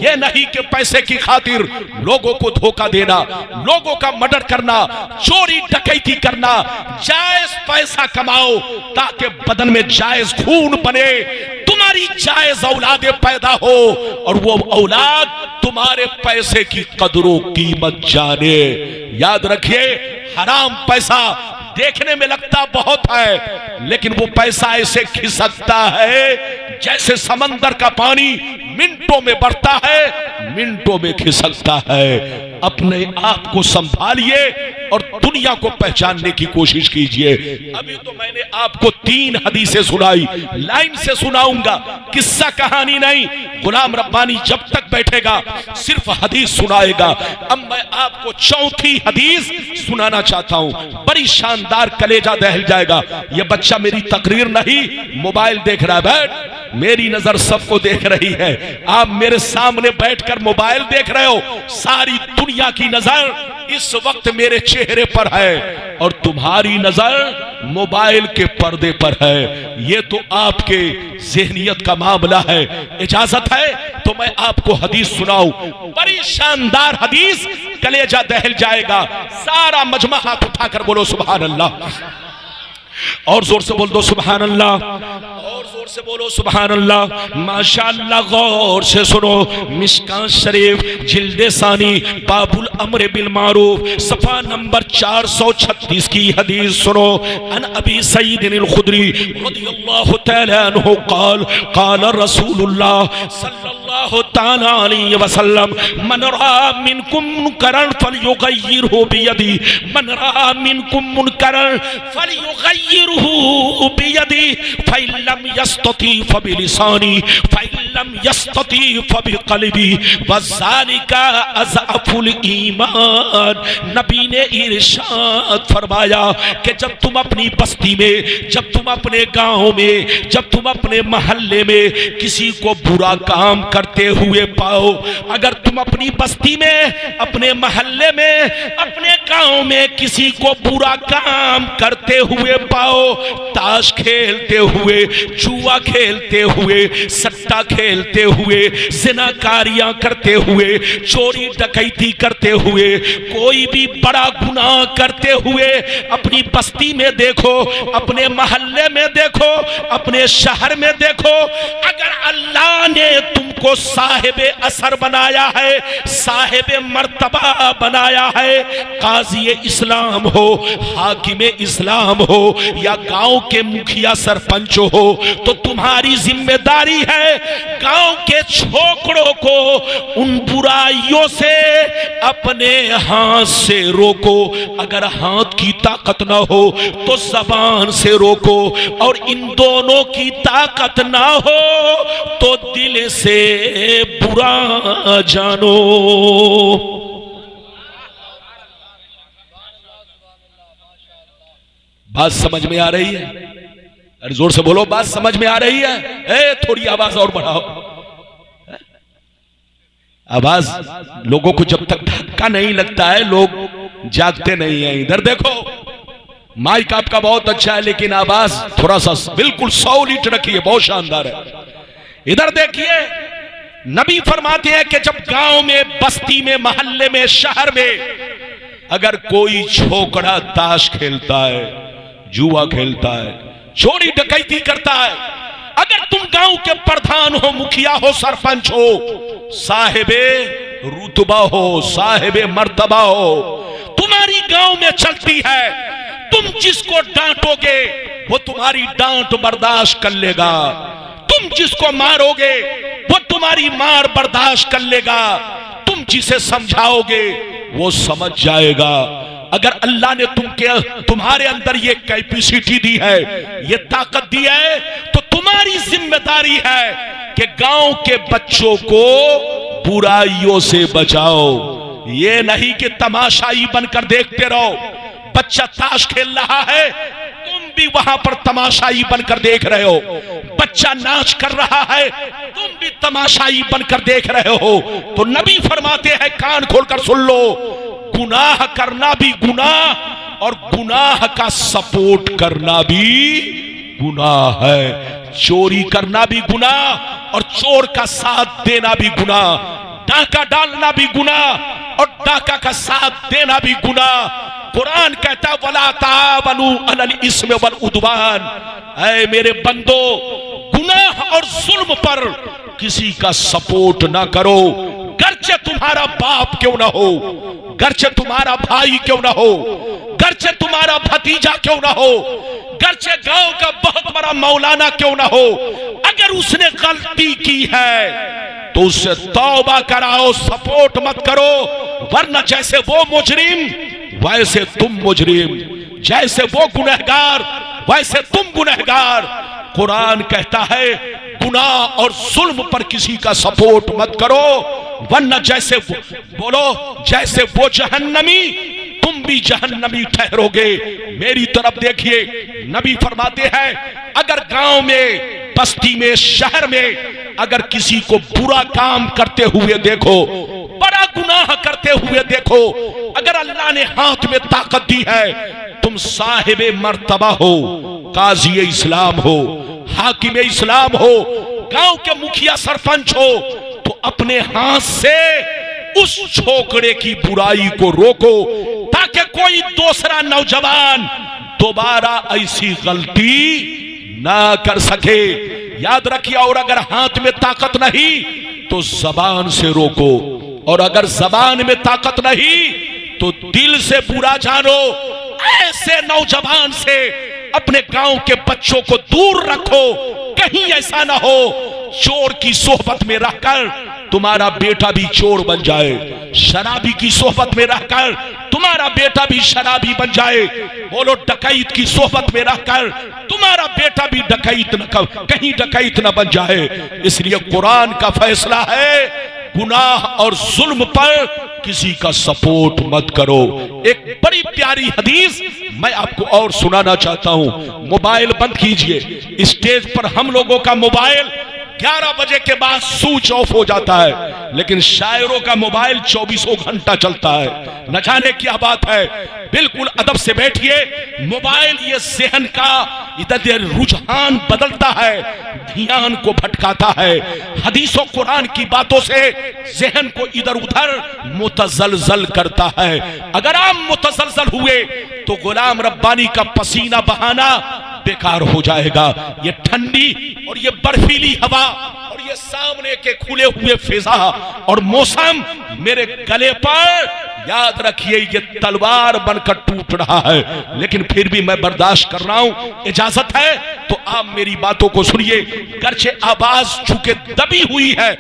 यह नहीं कि पैसे की खातिर लोगों को धोखा देना, लोगों का मर्डर करना, चोरी डकैती करना। जायज पैसा कमाओ ताकि बदन में जायज खून बने, तुम्हारी जायज औलादे पैदा हो और वो औलाद तुम्हारे पैसे की कदरों कीमत जाने। याद रखिए, हराम पैसा देखने में लगता बहुत है, लेकिन वो पैसा ऐसे खिसकता है जैसे समंदर का पानी मिनटों में बढ़ता है, मिनटों में खिसकता है। अपने आप को संभालिए और दुनिया को पहचानने की कोशिश कीजिए। अभी तो मैंने आपको 3 हदीसें सुनाई, लाइन से सुनाऊंगा, किस्सा कहानी नहीं। गुलाम रब्बानी जब तक बैठेगा सिर्फ हदीस सुनाएगा। अब मैं आपको 4थी हदीस सुनाना चाहता हूं, बड़ी शानदार, कलेजा दहल जाएगा। यह बच्चा मेरी तकरीर नहीं, मोबाइल देख रहा है। बैठ, मेरी नजर सबको देख रही है। आप मेरे सामने बैठकर मोबाइल देख रहे हो, सारी दुनिया की नजर इस वक्त मेरे चेहरे पर है और तुम्हारी नजर मोबाइल के पर्दे पर है। यह तो आपके ज़हनियत का मामला है। इजाजत है तो मैं आपको हदीस सुनाऊं, बड़ी शानदार हदीस, कलेजा दहल जाएगा। सारा मजमा हाथ उठाकर बोलो सुभान अल्लाह, और जोर से बोल दो सुभान अल्लाह, और जोर से बोलो सुभान अल्लाह। माशाअल्लाह, गौर से सुनो। मिशकात शरीफ जिल्दे सानी बाबुल अम्र बिल मारूफ सफा नंबर 436 की हदीस सुनो। अन अबी सईद अल खुदरी रदियल्लाहु तआला अन्हु क़ाल क़ाल रसूलुल्लाह सल्लल्लाहु तआला अलैहि वसल्लम मन रा मिनकुम मुनकरन फलयुग़य्यिरहु बियदी, मन रा मिनकुम मुनकरन फलयुग़य्यिरहु बियदी, फ़इल्लम यस्तती फ़बिलिसानी, फ़इल्लम यस्तती फ़बिक़ल्बी, वज़ालिका अज़अफ़ुल ईमान। नबी ने इरशाद फरमाया कि जब तुम अपनी बस्ती में, जब तुम अपने गांव में, जब तुम अपने मोहल्ले में किसी को बुरा काम करते हुए पाओ, अगर तुम अपनी बस्ती में, अपने मोहल्ले में, अपने गांव में किसी को बुरा काम करते हुए पाओ, ताश खेलते हुए, जुआ खेलते हुए, सट्टा खेलते हुए, ज़िनाकारियां करते हुए, चोरी डकैती करते हुए, कोई भी बड़ा गुनाह करते हुए अपनी बस्ती में देखो, अपने मोहल्ले में देखो, अपने शहर में देखो, अगर अल्लाह ने तुमको साहिबे असर बनाया है, साहिबे मर्तबा बनाया है, काजी इस्लाम हो, हाकिम इस्लाम हो, या गांव के मुखिया सरपंच हो, तो तुम्हारी जिम्मेदारी है गांव के छोकरों को उन बुराइयों से अपने हाथ से रोको। अगर हाथ की ताकत ना हो तो जबान से रोको, और इन दोनों की ताकत ना हो तो दिल से बुरा जानो। बात समझ में आ रही है? अरे जोर से बोलो, बात समझ में आ रही है? थोड़ी आवाज और बढ़ाओ। आवाज, लोगों को जब तक धक्का नहीं लगता है लोग जागते नहीं है। इधर देखो, माइक आपका बहुत अच्छा है, लेकिन आवाज थोड़ा सा बिल्कुल 100 लीटर रखिए, बहुत शानदार है। इधर देखिए, नबी फरमाते हैं कि जब गांव में, बस्ती में, मोहल्ले में, शहर में अगर कोई छोकरा ताश खेलता है, जुआ खेलता है, चोरी डकैती करता है, अगर तुम गांव के प्रधान हो, मुखिया हो, सरपंच हो, साहिबे रुतबा हो, साहिबे मर्तबा हो, तुम्हारी गांव में चलती है, तुम जिसको डांटोगे वो तुम्हारी डांट बर्दाश्त कर लेगा, तुम जिसको मारोगे वो तुम्हारी मार बर्दाश्त कर लेगा, तुम जिसे समझाओगे वो समझ जाएगा। अगर अल्लाह ने तुम्हारे अंदर ये कैपेसिटी दी है, ये ताकत दी है, तो तुम्हारी जिम्मेदारी है कि गांव के बच्चों को बुराइयों से बचाओ। ये नहीं कि तमाशाई बनकर देखते रहो। बच्चा ताश खेल रहा है, तुम भी वहां पर तमाशाई बनकर देख रहे हो। बच्चा नाच कर रहा है, तुम भी तमाशाई बनकर देख रहे हो। तो नबी फरमाते हैं, कान खोलकर सुन लो, गुनाह करना भी गुनाह और गुनाह का सपोर्ट करना भी गुनाह है, चोरी करना भी गुनाह और चोर का साथ देना भी गुनाह, डाका डालना भी गुनाह और डाका का साथ देना भी गुनाह। कुरान कहता वला तावनु अलल इस्म वल उद्वान, ऐ मेरे बंदो गुनाह और जुल्म पर किसी का सपोर्ट ना करो, गर्चे तुम्हारा बाप क्यों ना हो, गर्चे तुम्हारा भाई क्यों ना हो, गर्चे तुम्हारा भतीजा क्यों ना हो, गर्चे गांव का बहुत बड़ा मौलाना क्यों ना हो, अगर उसने गलती की है तो उससे तौबा कराओ, सपोर्ट मत करो, वरना जैसे वो मुजरिम वैसे तुम मुजरिम, जैसे वो गुनहगार वैसे तुम गुनहगार। कुरान कहता है गुनाह और जुल्म पर किसी का सपोर्ट मत करो, वरना जैसे वो बोलो जैसे वो जहन्नमी तुम भी जहन्नमी ठहरोगे। मेरी तरफ देखिए, नबी फरमाते हैं अगर गांव में, बस्ती में, शहर में अगर किसी को बुरा काम करते हुए देखो, बड़ा गुनाह करते हुए देखो, अगर अल्लाह ने हाथ में ताकत दी है, तुम साहिबे मर्तबा हो, काजी इस्लाम हो, हाकिम इस्लाम हो, गांव के मुखिया सरपंच हो, तो अपने हाथ से उस छोकरे की बुराई को रोको ताकि कोई दूसरा नौजवान दोबारा ऐसी गलती ना कर सके। याद रखिए, और अगर हाथ में ताकत नहीं तो जबान से रोको, और अगर जबान में ताकत नहीं तो दिल से बुरा जानो। ऐसे नौजवान से अपने गांव के बच्चों को दूर रखो, कहीं ऐसा ना हो चोर की सोहबत में रहकर तुम्हारा बेटा भी चोर बन जाए, शराबी की सोहबत में रहकर तुम्हारा बेटा भी शराबी बन जाए, बोलो डकैत की सोहबत में रहकर तुम्हारा बेटा भी डकैत न, कहीं डकैत न बन जाए। इसलिए कुरान का फैसला है गुनाह और जुल्म पर किसी का सपोर्ट मत करो। एक बड़ी प्यारी हदीस मैं आपको और सुनाना चाहता हूं। मोबाइल बंद कीजिए। स्टेज पर हम लोगों का मोबाइल 11 बजे के बाद स्विच ऑफ हो जाता है, लेकिन शायरों का मोबाइल 24 घंटा चलता है। न जाने क्या बात है। बिल्कुल अदब से बैठिए। मोबाइल ये ज़हन का इधर रुझान बदलता है, ध्यान को भटकाता है, हदीसों कुरान की बातों से ज़हन को इधर उधर मुतजलजल करता है। अगर आप मुतजलजल हुए तो गुलाम रब्बानी का पसीना बहाना बेकार हो जाएगा। ये ठंडी और ये बर्फीली हवा और ये सामने के खुले हुए फिजा और मौसम मेरे गले पर, याद रखिए, ये तलवार बनकर टूट रहा है, लेकिन फिर भी मैं बर्दाश्त कर रहा हूं। इजाजत है तो आप मेरी बातों को सुनिए। गर्चे आवाज चूंकि दबी हुई है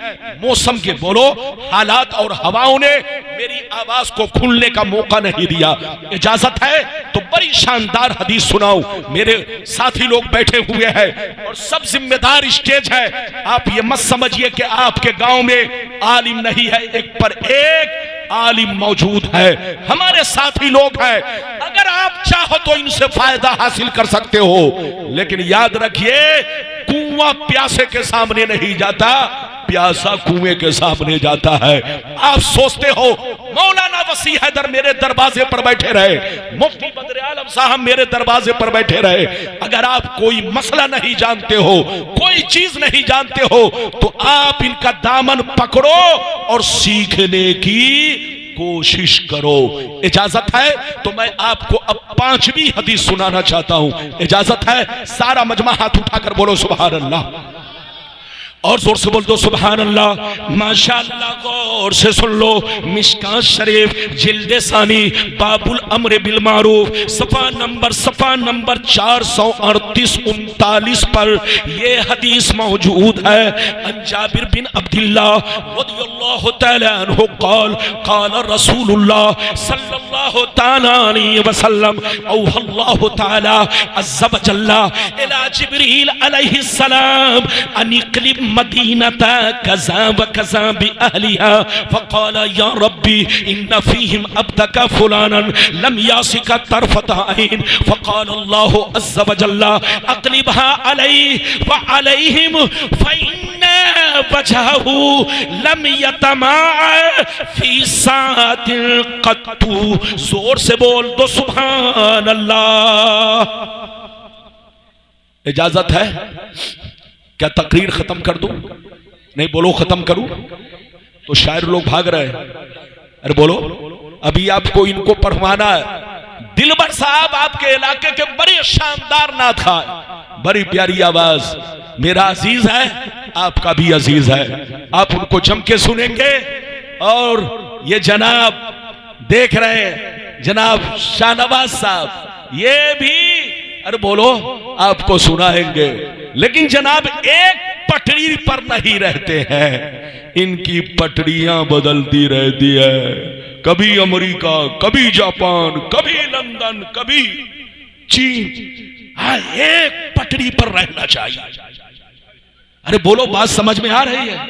मौसम के, बोलो हालात और हवाओं ने मेरी आवाज को खुलने का मौका नहीं दिया। इजाजत है तो बड़ी शानदार हदीस सुनाऊं। मेरे साथी लोग बैठे हुए हैं और सब जिम्मेदार स्टेज है। आप ये मत समझिए कि आपके गांव में आलिम नहीं है, एक पर एक आलिम मौजूद है, हमारे साथी लोग हैं। अगर आप चाहो तो इनसे फायदा हासिल कर सकते हो, लेकिन याद रखिए कुआं प्यासे के सामने नहीं जाता, प्यासा कुएं के सामने जाता है। आप सोचते हो मौलाना वसी हैदर मेरे दरवाजे पर बैठे रहे, मुफ्ती बदर आलम साहब मेरे दरवाजे पर बैठे रहे। अगर आप कोई मसला नहीं जानते हो, कोई चीज नहीं जानते हो, तो आप इनका दामन पकड़ो और सीखने की कोशिश करो। इजाजत है तो मैं आपको अब 5वीं हदीस सुनाना चाहता हूं। इजाजत है? सारा मजमा हाथ उठाकर बोलो सुभान अल्लाह, और जोर से बोल दो सुभान अल्लाह। माशाअल्लाह, गौर से सुन लो। मिशकात शरीफ जिल्द सानी बाबुल अम्र बिल मारूफ सफा नंबर 438 39 पर ये हदीस मौजूद है। अन जाबिर बिन अब्दुल्लाह रदियल्लाहु तआला अन्हु क़ाल क़ाल रसूलुल्लाह सल्लल्लाहु तआला अलैहि वसल्लम औहल्लाहु तआला अज़्ज़ व जल्ला इला जिब्रील अलैहि सलाम अन इक़लिब मदीनता कज़ा व कज़ा बि अहलिहा फ़क़ाल या रब्बी इन्न फ़ीहिम अब्दका फ़ुलानन लम यासिका तरफ़ता ऐन फ़क़ाल अल्लाहु अज़्ज़ व जल्ला अक़लिबहा अलैहि व अलैहिम फ़इन्ना वजहहु लम यतमाअ फ़ी सातिन क़त्तु। जोर से बोल दो सुभान अल्लाह। इजाजत है क्या तकरीर खत्म कर दूं? नहीं, बोलो खत्म करूं? तो शायर लोग भाग रहे हैं। अरे बोलो, अभी आपको इनको पढ़वाना है। दिलबर साहब आपके इलाके के बड़े शानदार नात खां, बड़ी प्यारी आवाज, मेरा अजीज है, आपका भी अजीज है। आप उनको जम के सुनेंगे। और ये जनाब देख रहे हैं, जनाब शाहनवाज साहब, ये भी अरे बोलो आपको सुनाएंगे। लेकिन जनाब एक पटरी पर नहीं रहते हैं, इनकी पटरियां बदलती रहती है। कभी अमेरिका, कभी जापान, कभी लंदन, कभी चीन। हाँ, एक पटरी पर रहना चाहिए। अरे बोलो, बात समझ में आ रही है?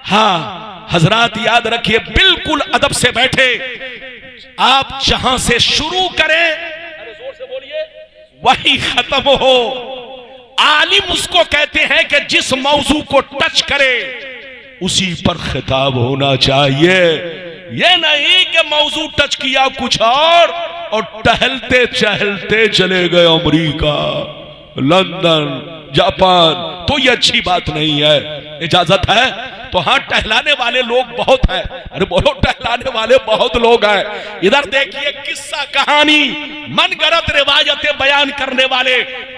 हाँ हजरात, याद रखिए, बिल्कुल अदब से बैठे। आप जहां से शुरू करें, अरे जोर से बोलिए, वही खत्म हो। आलिम उसको कहते हैं कि जिस मौजू को टच करे उसी पर खिताब होना चाहिए। ये नहीं कि मौजू टच किया कुछ और टहलते चहलते चले गए अमेरिका, लंदन, जापान, तो ये अच्छी बात नहीं है। इजाजत है? तो हाँ, टहलाने वाले लोग बहुत हैं। अरे बोलो, टहलाने वाले बहुत लोग हैं। इधर देखिए, किस्सा कहानी, मनगढ़ंत रिवायतें बयान करने वाले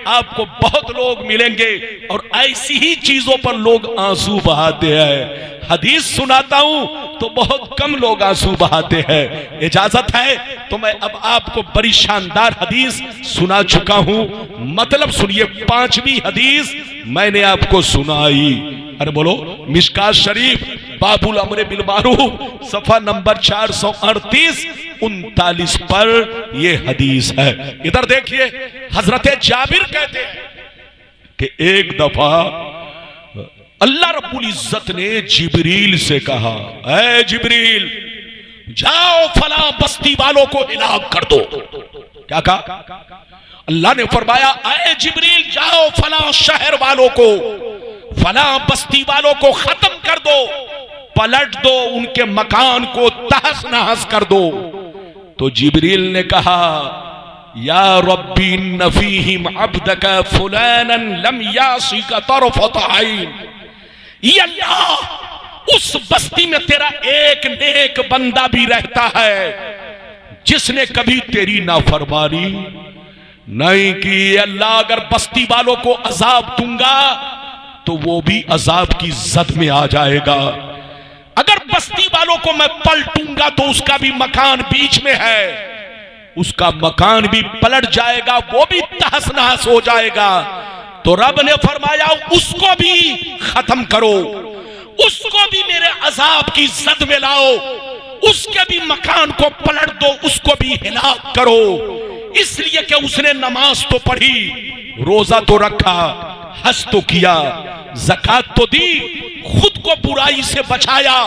आपको बहुत लोग मिलेंगे, और ऐसी ही चीजों पर लोग आंसू बहाते हैं। हदीस सुनाता हूं तो बहुत कम लोग आंसू बहाते हैं। इजाजत है? तो मैं अब आपको बड़ी शानदार हदीस सुना चुका हूं। मतलब सुनिए, 5वीं हदीस मैंने आपको सुनाई। अरे बोलो, मिशकात शरीफ बाबुल अमरे बिल मारूफ सफा नंबर 438 39 पर यह हदीस है। इधर देखिए, हजरत जाबिर कहते हैं कि एक दफा अल्लाह रब्बुल इज्जत ने जिब्रील से कहा, ऐ जिब्रील, जाओ फला बस्ती वालों को हिलाक कर दो। क्या कहा? अल्लाह ने फरमाया, ऐ जिब्रील, जाओ फला शहर वालों को, फला बस्ती वालों को खत्म कर दो, पलट दो, उनके मकान को तहस नहस कर दो। तो जिब्रील ने कहा, या रब्बी इन्न फीहिम अब्दका फुलानन लम यासिका तरफत ऐन। या अल्लाह, उस बस्ती में तेरा एक नेक बंदा भी रहता है जिसने कभी तेरी नाफरमानी नहीं की। अल्लाह, अगर बस्ती वालों को अजाब दूंगा तो वो भी अजाब की जद में आ जाएगा। अगर बस्ती वालों को मैं पलटूंगा तो उसका भी मकान बीच में है, उसका मकान भी पलट जाएगा, वो भी तहस नहस हो जाएगा। तो रब ने फरमाया, उसको भी खत्म करो, उसको भी मेरे अजाब की जद में लाओ, उसके भी मकान को पलट दो, उसको भी हिलाक करो। इसलिए कि उसने नमाज तो पढ़ी, रोजा तो रखा, हज तो किया, ज़कात तो दी, खुद को बुराई से बचाया,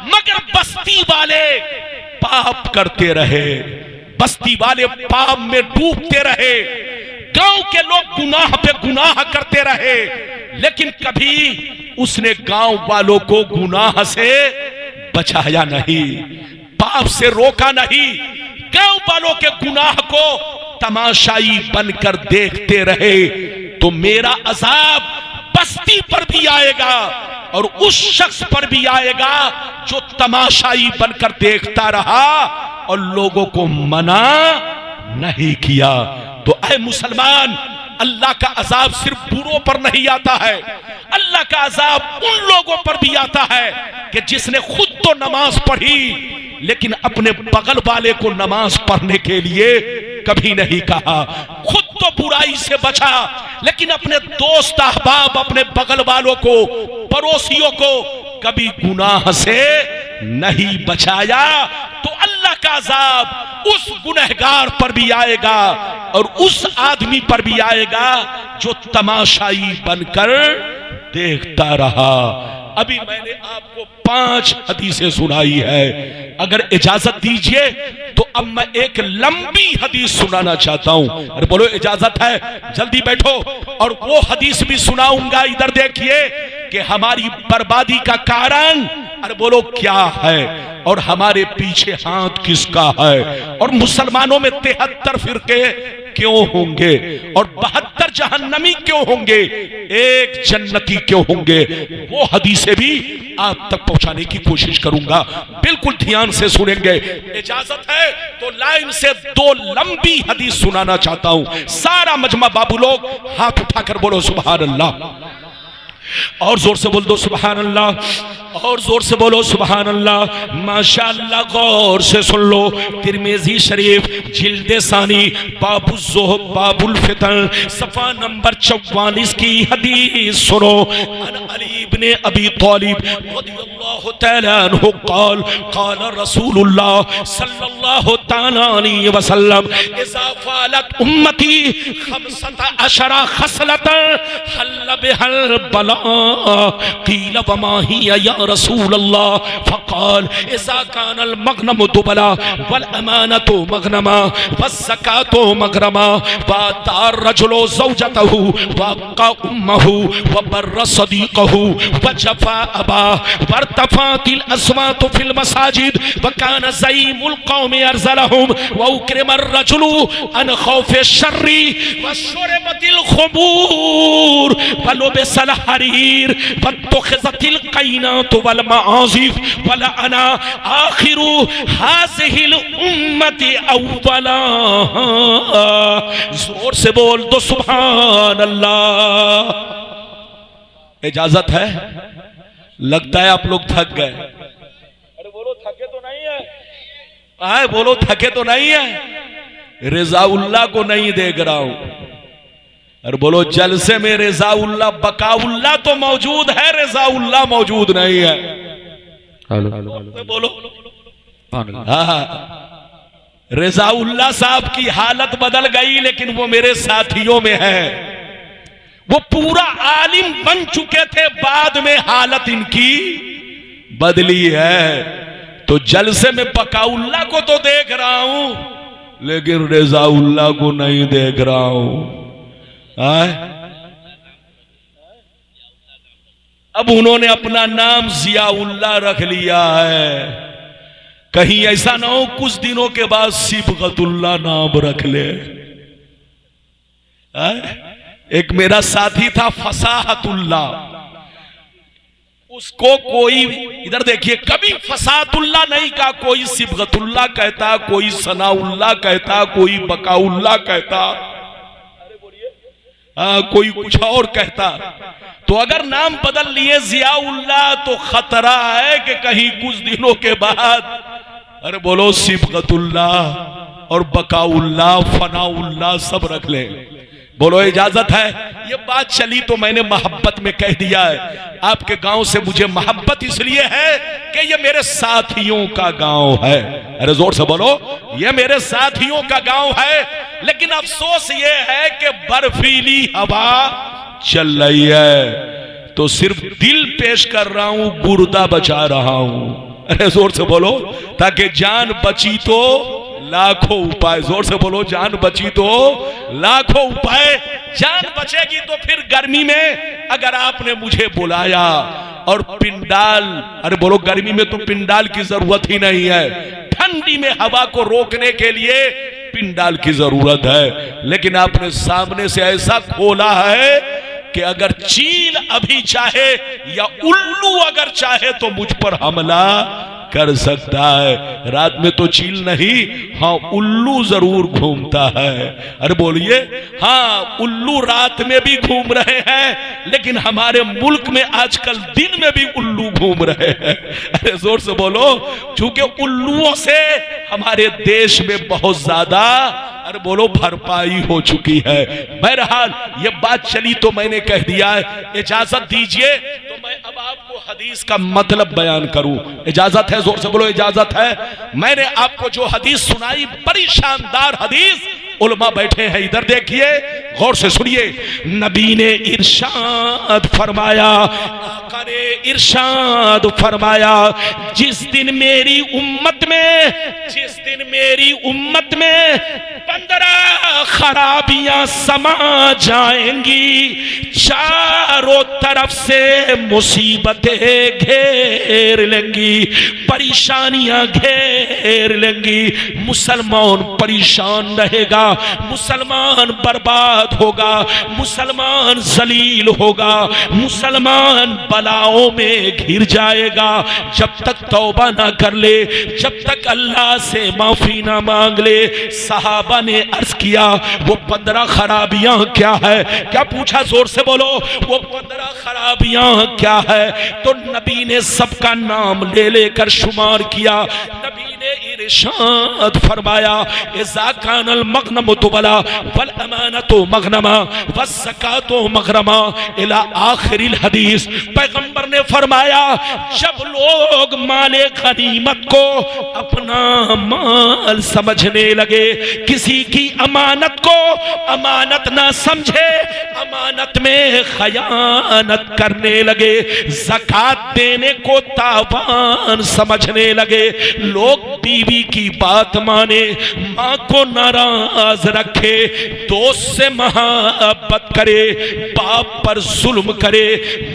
मगर बस्ती वाले पाप करते रहे, बस्ती वाले पाप में डूबते रहे, गांव के लोग गुनाह पे गुनाह करते रहे, लेकिन कभी उसने गांव वालों को गुनाह से बचाया नहीं, पाप से रोका नहीं, गांव वालों के गुनाह को तमाशाई बनकर देखते रहे। तो मेरा अजाब बस्ती पर भी आएगा और उस शख्स पर भी आएगा जो तमाशाई बनकर देखता रहा और लोगों को मना नहीं किया। तो ऐ मुसलमान, अल्लाह का अजाब सिर्फ बुरों पर नहीं आता है, अल्लाह का अजाब उन लोगों पर भी आता है कि जिसने खुद तो नमाज पढ़ी लेकिन अपने बगल वाले को नमाज पढ़ने के लिए कभी नहीं कहा, खुद तो बुराई से बचा लेकिन अपने दोस्त अहबाब, अपने बगल वालों को, पड़ोसियों को कभी गुनाह से नहीं बचाया। तो अल्लाह का अजाब उस गुनहगार पर भी आएगा और उस आदमी पर भी आएगा जो तमाशाई बनकर देखता रहा। अभी मैंने आपको 5 हदीसें सुनाई है, अगर इजाजत दीजिए तो अब मैं एक लंबी हदीस सुनाना चाहता हूं। अरे बोलो इजाजत है? जल्दी बैठो। और वो हदीस भी सुनाऊंगा। इधर देखिए कि हमारी बर्बादी का कारण अरे बोलो क्या है, और हमारे पीछे हाथ किसका है, और मुसलमानों में 73 फिरके क्यों होंगे, और 72 जहन्नमी क्यों होंगे, एक जन्नती क्यों होंगे, वो हदीसें भी आप तक पहुंचाने की कोशिश करूंगा। बिल्कुल ध्यान से सुनेंगे, इजाजत है तो लाइन से 2 लंबी हदीस सुनाना चाहता हूं। सारा मजमा बाबू लोग हाथ उठाकर बोलो सुभान अल्लाह, और जोर से बोल दो सुभान अल्लाह, और जोर से बोलो सुभान अल्लाह। माशाअल्लाह, गौर से सुन लो। तिरमिज़ी शरीफ जिल्दे सानी बाबुल ज़ुहद बाबुल फितन सफ़ा नंबर 44 की हदीस सुनो। अन अली इब्ने अबी तालिब रज़ियल्लाहु तआला अन्हु क़ाल क़ाल रसूलुल्लाह सल्लल्लाहु तआला अलैहि वसल्लम इज़ा फ़अलत उम्मती 15 खसलतन हल्ल बिहल बला क़ील वमा हिया या रसूल अल्लाह फ़क़ाल इज़ा कानल मग़नमु दुबला वल अमानतु मग़नमा वज़्ज़कातु मग़रमा वअतार रजुलु ज़ौजतहु वअक़ा उम्महु वबर्र सदीक़हु वजफ़ा अबाह वरतफ़अतिल अस्वातु फ़िल मसाजिद वकान ज़ईमुल क़ौमि अरज़लहुम वउक्रिमर रजुलु अन ख़ौफ़ि शर्रि वशुरिबतिल ख़ुमूर वलुबिसल हरीर वत्तख़िज़तिल क़ैनातु वल मआज़िफ़ वला अना आखिरु हाज़िहिल उम्मति अव्वला। जोर से बोल दो सुभान अल्लाह। इजाजत है? लगता है आप लोग थक गए। अरे बोलो थके तो नहीं है? आए बोलो थके तो नहीं है? रिज़ाउल्लाह को नहीं देख रहा हूं। और बोलो जलसे में रिज़ाउल्लाह बकाउल्लाह तो मौजूद है, रिज़ाउल्लाह मौजूद नहीं है। बोलो रिज़ाउल्लाह साहब की हालत बदल गई, लेकिन वो मेरे साथियों में है। वो पूरा आलिम बन चुके थे, बाद में हालत इनकी बदली है। तो जलसे में बकाउल्लाह को तो देख रहा हूं, लेकिन रिज़ाउल्लाह को नहीं देख रहा हूं। अब उन्होंने अपना नाम ज़ियाउल्लाह रख लिया है। कहीं ऐसा ना हो कुछ दिनों के बाद सिबगतुल्लाह नाम रख ले। एक मेरा साथी था फसाहतुल्लाह, उसको कोई इधर देखिए कभी फसाहतुल्लाह नहीं कहा, कोई सिबगतुल्लाह कहता, कोई सनाउल्लाह कहता, कोई बकाउल्लाह कहता, कोई कुछ और कहता। तो अगर नाम बदल लिए ज़ियाउल्लाह तो खतरा है कि कहीं कुछ दिनों के बाद अरे बोलो सिबगतुल्लाह और बकाउल्लाह फनाउल्लाह सब रख ले। बोलो इजाजत है? ये बात चली तो मैंने मोहब्बत में कह दिया है। आपके गांव से मुझे मोहब्बत इसलिए है कि ये मेरे साथियों का गांव है। अरे जोर से बोलो, ये मेरे साथियों का गांव है। लेकिन अफसोस ये है कि बर्फीली हवा चल रही है, तो सिर्फ दिल पेश कर रहा हूं, गुर्दा बचा रहा हूं। अरे जोर से बोलो, ताकि जान बची तो लाखों उपाय। जोर से बोलो, जान बची तो लाखों उपाय। जान बचेगी तो फिर गर्मी में अगर आपने मुझे बुलाया और पिंडाल, अरे बोलो गर्मी में तो पिंडाल की जरूरत ही नहीं है, ठंडी में हवा को रोकने के लिए पिंडाल की जरूरत है। लेकिन आपने सामने से ऐसा खोला है कि अगर चील अभी चाहे या उल्लू अगर चाहे तो मुझ पर हमला कर सकता है। रात में तो चील नहीं, हाँ उल्लू जरूर घूमता है। अरे बोलिए, हाँ उल्लू रात में भी घूम रहे हैं, लेकिन हमारे मुल्क में आजकल दिन में भी उल्लू घूम रहे हैं। अरे जोर से बोलो, क्योंकि उल्लुओं से हमारे देश में बहुत ज्यादा अरे बोलो भरपाई हो चुकी है। बहरहाल ये बात चली तो मैंने कह दिया है। इजाजत दीजिए तो मैं अब आपको हदीस का मतलब बयान करूं। इजाजत है? जोर से बोलो इजाजत है। मैंने आपको जो हदीस सुनाई, बड़ी शानदार हदीस, उलमा बैठे हैं इधर देखिए, गौर से सुनिए। नबी ने इरशाद फरमाया, आका ने इरशाद फरमाया, जिस दिन मेरी उम्मत में 15 खराबियां समा जाएंगी, 4 चारों तरफ से मुसीबतें घेर लेंगी, परेशानियां घेर लेंगी, मुसलमान परेशान रहेगा, मुसलमान बर्बाद होगा, मुसलमान जलील होगा, मुसलमान बलाओं में घिर जाएगा। जब तक तौबा ना कर ले, जब तक अल्लाह से माफी ना मांग ले। सहाबा ने अर्ज किया वो 15 खराबियां क्या है? क्या पूछा? जोर से बोलो, वो 15 खराबियां क्या है? तो नबी ने सबका नाम ले लेकर शुमार किया। नबी ने इरशाद फरमाया, इज़ा कानल मग़नमु तुबला वल अमानतु मग़नमा वज़्ज़कातु मग़रमा इला आखिरिल हदीस। पैगंबर ने फरमाया, जब लोग माले गनीमत को अपना माल समझने लगे, किसी की अमानत को अमानत ना समझे, अमानत में खयानत करने लगे, ज़कात देने को तावान समझने लगे, लोग बीवी की बात माने, माँ को नाराज रखे, दोस्त से मोहब्बत करे, बाप पर जुल्म करे,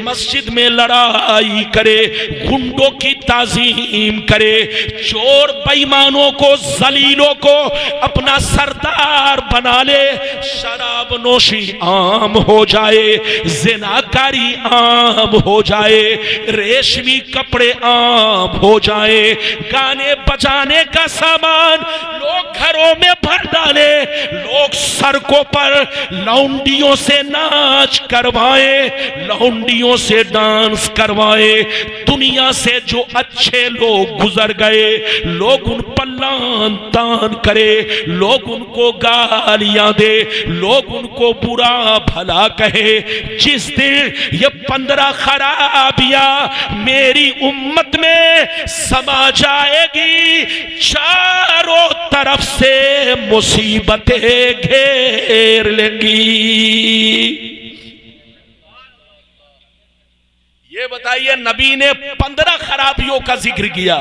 मस्जिद में लड़ाई करे, गुंडों की ताजीम करे, चोर बेईमानों को जलीलों को अपना सरदार बना ले, शराब नोशी आम हो जाए, जिनाकारी आम हो जाए, रेशमी कपड़े आम हो जाए, गाने बजाने का सामान लोग घरों में भर डाले, लोग सड़कों पर लौंडियों से नाच करवाए, लौंडियों से डांस करवाए, दुनिया से जो अच्छे लोग गुजर गए लोग उन पर लान तान करे, लोग उनको गालियां दे, लोग उनको बुरा भला कहे। जिस दिन ये 15 खराबियां मेरी उम्मत में समा जाएगी, चारों तरफ से मुसीबतें घेर लेंगी। ये बताइए, नबी ने 15 खराबियों का जिक्र किया,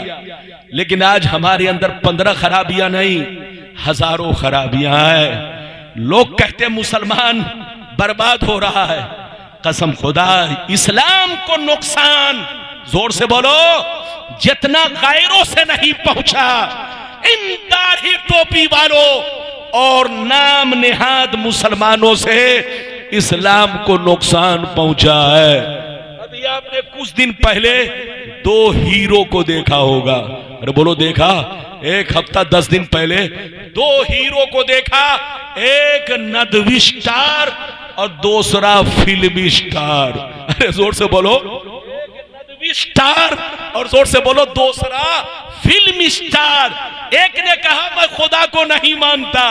लेकिन आज हमारे अंदर 15 खराबियां नहीं, हजारों खराबियां हैं। लोग कहते मुसलमान बर्बाद हो रहा है। कसम खुदा, इस्लाम को नुकसान, जोर से बोलो, जितना गैरों से नहीं पहुंचा, इन दाढ़ी टोपी वालों और नाम निहाद मुसलमानों से इस्लाम को नुकसान पहुंचा है। अभी आपने कुछ दिन पहले 2 हीरो को देखा होगा। अरे बोलो, देखा? 1 हफ्ता 10 दिन पहले 2 हीरो को देखा, एक नदवी स्टार और दूसरा फिल्मी स्टार। अरे जोर से बोलो, एक नदवी स्टार और जोर से बोलो दूसरा फिल्मी स्टार। एक ने कहा मैं खुदा को नहीं मानता,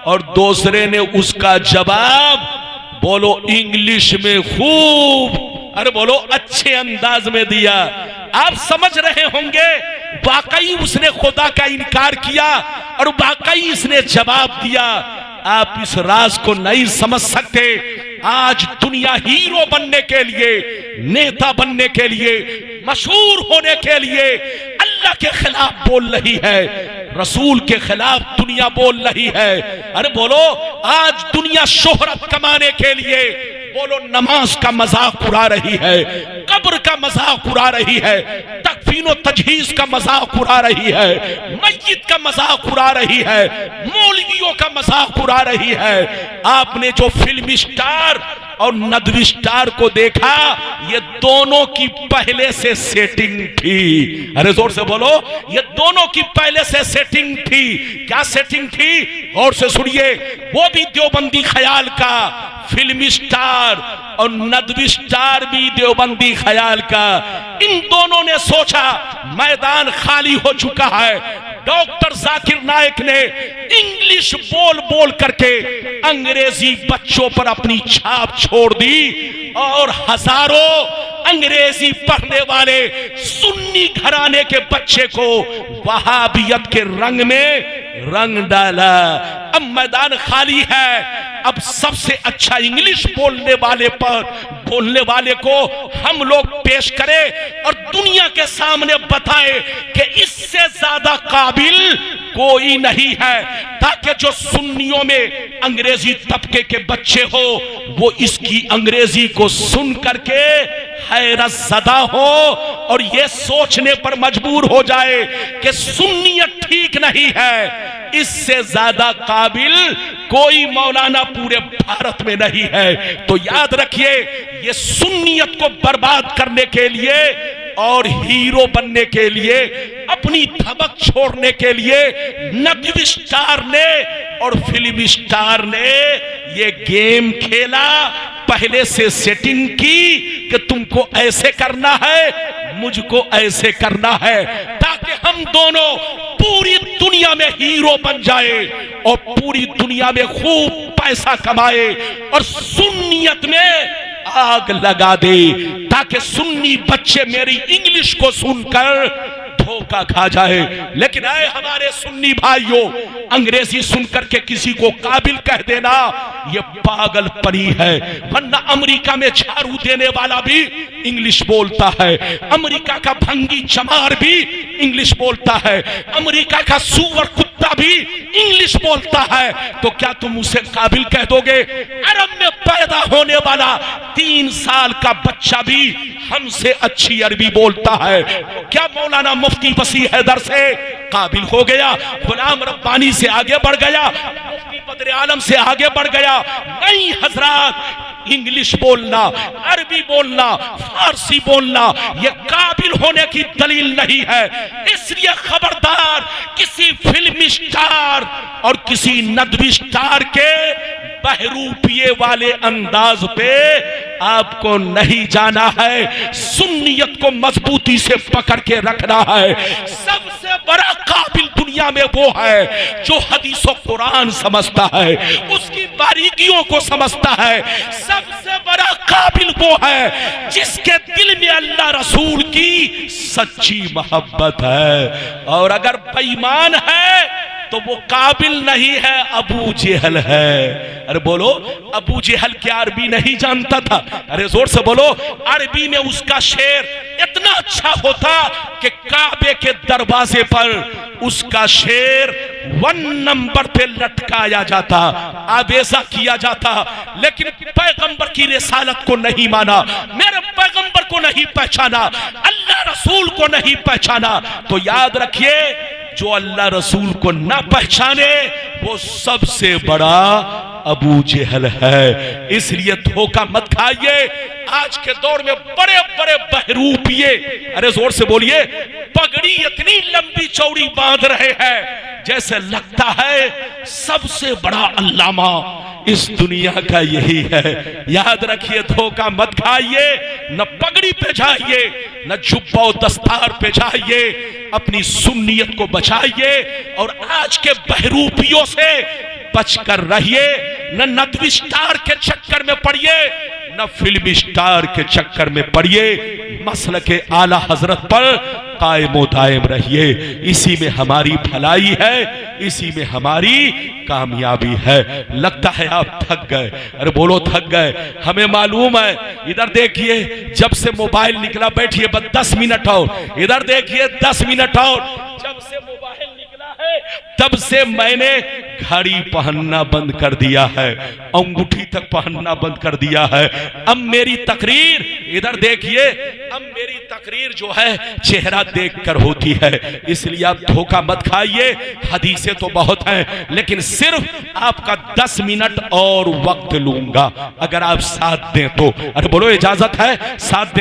और दूसरे ने उसका जवाब बोलो इंग्लिश में खूब, अरे बोलो अच्छे अंदाज में दिया। आप समझ रहे होंगे वाकई उसने खुदा का इनकार किया और वाकई इसने जवाब दिया। आप इस राज को नहीं समझ सकते। आज दुनिया हीरो बनने के लिए, नेता बनने के लिए, मशहूर होने के लिए अल्लाह के खिलाफ बोल रही है, रसूल के खिलाफ दुनिया बोल रही है। अरे बोलो, आज दुनिया शोहरत कमाने के लिए बोलो नमाज का मजाक उड़ा रही है, कब्र का मजाक उड़ा रही है, तकफीनो तजहीज का मजाक उड़ा रही है, मस्जिद का मजाक उड़ा रही है, मौलवियों का मजाक उड़ा रही है। आपने जो फिल्मी स्टार और नदवी स्टार को देखा, ये दोनों की पहले से सेटिंग थी। अरे जोर से बोलो, ये दोनों की पहले से सेटिंग थी। क्या सेटिंग थी? और से सुनिए, वो भी देवबंदी ख्याल का, फिल्मी स्टार और नदवी स्टार भी देवबंदी ख्याल का। इन दोनों ने सोचा मैदान खाली हो चुका है। डॉक्टर जाकिर नाइक ने इंग्लिश बोल बोल करके अंग्रेजी बच्चों पर अपनी छाप छोड़ दी और हजारों अंग्रेजी पढ़ने वाले सुन्नी घराने के बच्चे को वहाबियत के रंग में रंग डाला। अब मैदान खाली है, अब सबसे अच्छा इंग्लिश बोलने वाले को हम लोग पेश करें और दुनिया के सामने बताएं कि इससे ज्यादा काबिल कोई नहीं है, ताकि जो सुन्नियों में अंग्रेजी तबके के बच्चे हो वो इसकी अंग्रेजी को सुन करके हैरत ज़दा हो और ये सोचने पर मजबूर हो जाए कि सुन्नियत ठीक नहीं है। इससे ज्यादा काबिल कोई मौलाना पूरे भारत में नहीं है। तो याद रखिए, ये सुन्नियत को बर्बाद करने के लिए और हीरो बनने के लिए, अपनी धमक छोड़ने के लिए नकवी स्टार ने और फिल्म स्टार ने ये गेम खेला, पहले से सेटिंग की कि तुमको ऐसे करना है, मुझको ऐसे करना है, ताकि हम दोनों पूरी दुनिया में हीरो बन जाए और पूरी दुनिया में खूब पैसा कमाए और सुन्नियत में आग लगा दे, ताकि सुन्नी बच्चे मेरी इंग्लिश को सुनकर धोखा खा जाए। लेकिन आए हमारे सुन्नी भाइयों, अंग्रेजी सुनकर के किसी को काबिल कह देना ये पागलपनी है। वरना अमेरिका में झाड़ू देने वाला भी इंग्लिश बोलता है, अमेरिका का भंगी चमार भी इंग्लिश बोलता है, अमेरिका का सुअर कुत्ता भी इंग्लिश बोलता है। तो क्या तुम उसे काबिल कह दोगे? अरब में पैदा होने वाला 3 साल का बच्चा भी हमसे अच्छी अरबी बोलता है। क्या मौलाना मुफ्ती वसी हैदर से काबिल हो गया? गुलाम रब्बानी से आगे बढ़ गया? मुफ्ती बद्र आलम से आगे बढ़ गया? नहीं हजरात, इंग्लिश बोलना, अरबी बोलना, फारसी बोलना ये काबिल होने की दलील नहीं है। इसलिए खबरदार, किसी फिल्म स्टार और किसी नदवी स्टार के बहरूपिये वाले अंदाज पे आपको नहीं जाना है। सुन्नियत को मजबूती से पकड़ के रखना है। सबसे बड़ा काबिल दुनिया में वो है जो हदीस और कुरान समझता है, उसकी बारीकियों को समझता है। सबसे बड़ा काबिल वो है जिसके दिल में अल्लाह रसूल की सच्ची मोहब्बत है। और अगर बेईमान है तो वो काबिल नहीं है, अबू जेहल है। अरे बोलो, अबू जेहल क्या अरबी नहीं जानता था? अरे जोर से बोलो। अरबी में उसका शेर इतना अच्छा होता कि काबे के दरवाजे पर उसका शेर 1 नंबर पे लटकाया जाता, आवेजा किया जाता। लेकिन पैगंबर की रिसालत को नहीं माना, मेरे पैगंबर को नहीं पहचाना, अल्लाह रसूल को नहीं पहचाना। तो याद रखिए, जो अल्लाह रसूल को ना पहचाने वो सबसे बड़ा अबू जेहल है। इसलिए धोखा मत खाइए। आज के दौर में बड़े बड़े बहरूपिये, अरे जोर से बोलिए, पगड़ी इतनी लंबी चौड़ी बांध रहे हैं जैसे लगता है सबसे बड़ा अल्लामा इस दुनिया का यही है। याद रखिए, धोखा मत खाइए। न पगड़ी पे जाइए, न जुब्बा और दस्तार पे जाइए, अपनी सुन्नियत को बचाइए और आज के बहरूपियों से बचकर रहिए। न नदवी स्टार के चक्कर में पड़िए, न फिल्मी स्टार के चक्कर में पड़िए। मसलके आला हजरत पर कायमो दायम रहिए। इसी में हमारी भलाई है, इसी में हमारी कामयाबी है। लगता है आप थक गए। अरे बोलो, थक गए। हमें मालूम है। इधर देखिए, जब से मोबाइल निकला, बैठिए बस 10 मिनट और, इधर देखिए 10 मिनट और, जब से मोबाइल निकला है तब से मैंने घड़ी पहनना बंद कर दिया है, अंगूठी तक पहनना बंद कर दिया है। अब मेरी तकरीर, इधर देखिए, अब मेरी तकरीर जो है चेहरा देखकर होती है। इसलिए आप धोखा मत खाइए। हदीसें तो बहुत हैं, लेकिन सिर्फ आपका 10 मिनट और वक्त लूंगा अगर आप साथ दें तो। अरे बोलो, इजाजत है साथ देने?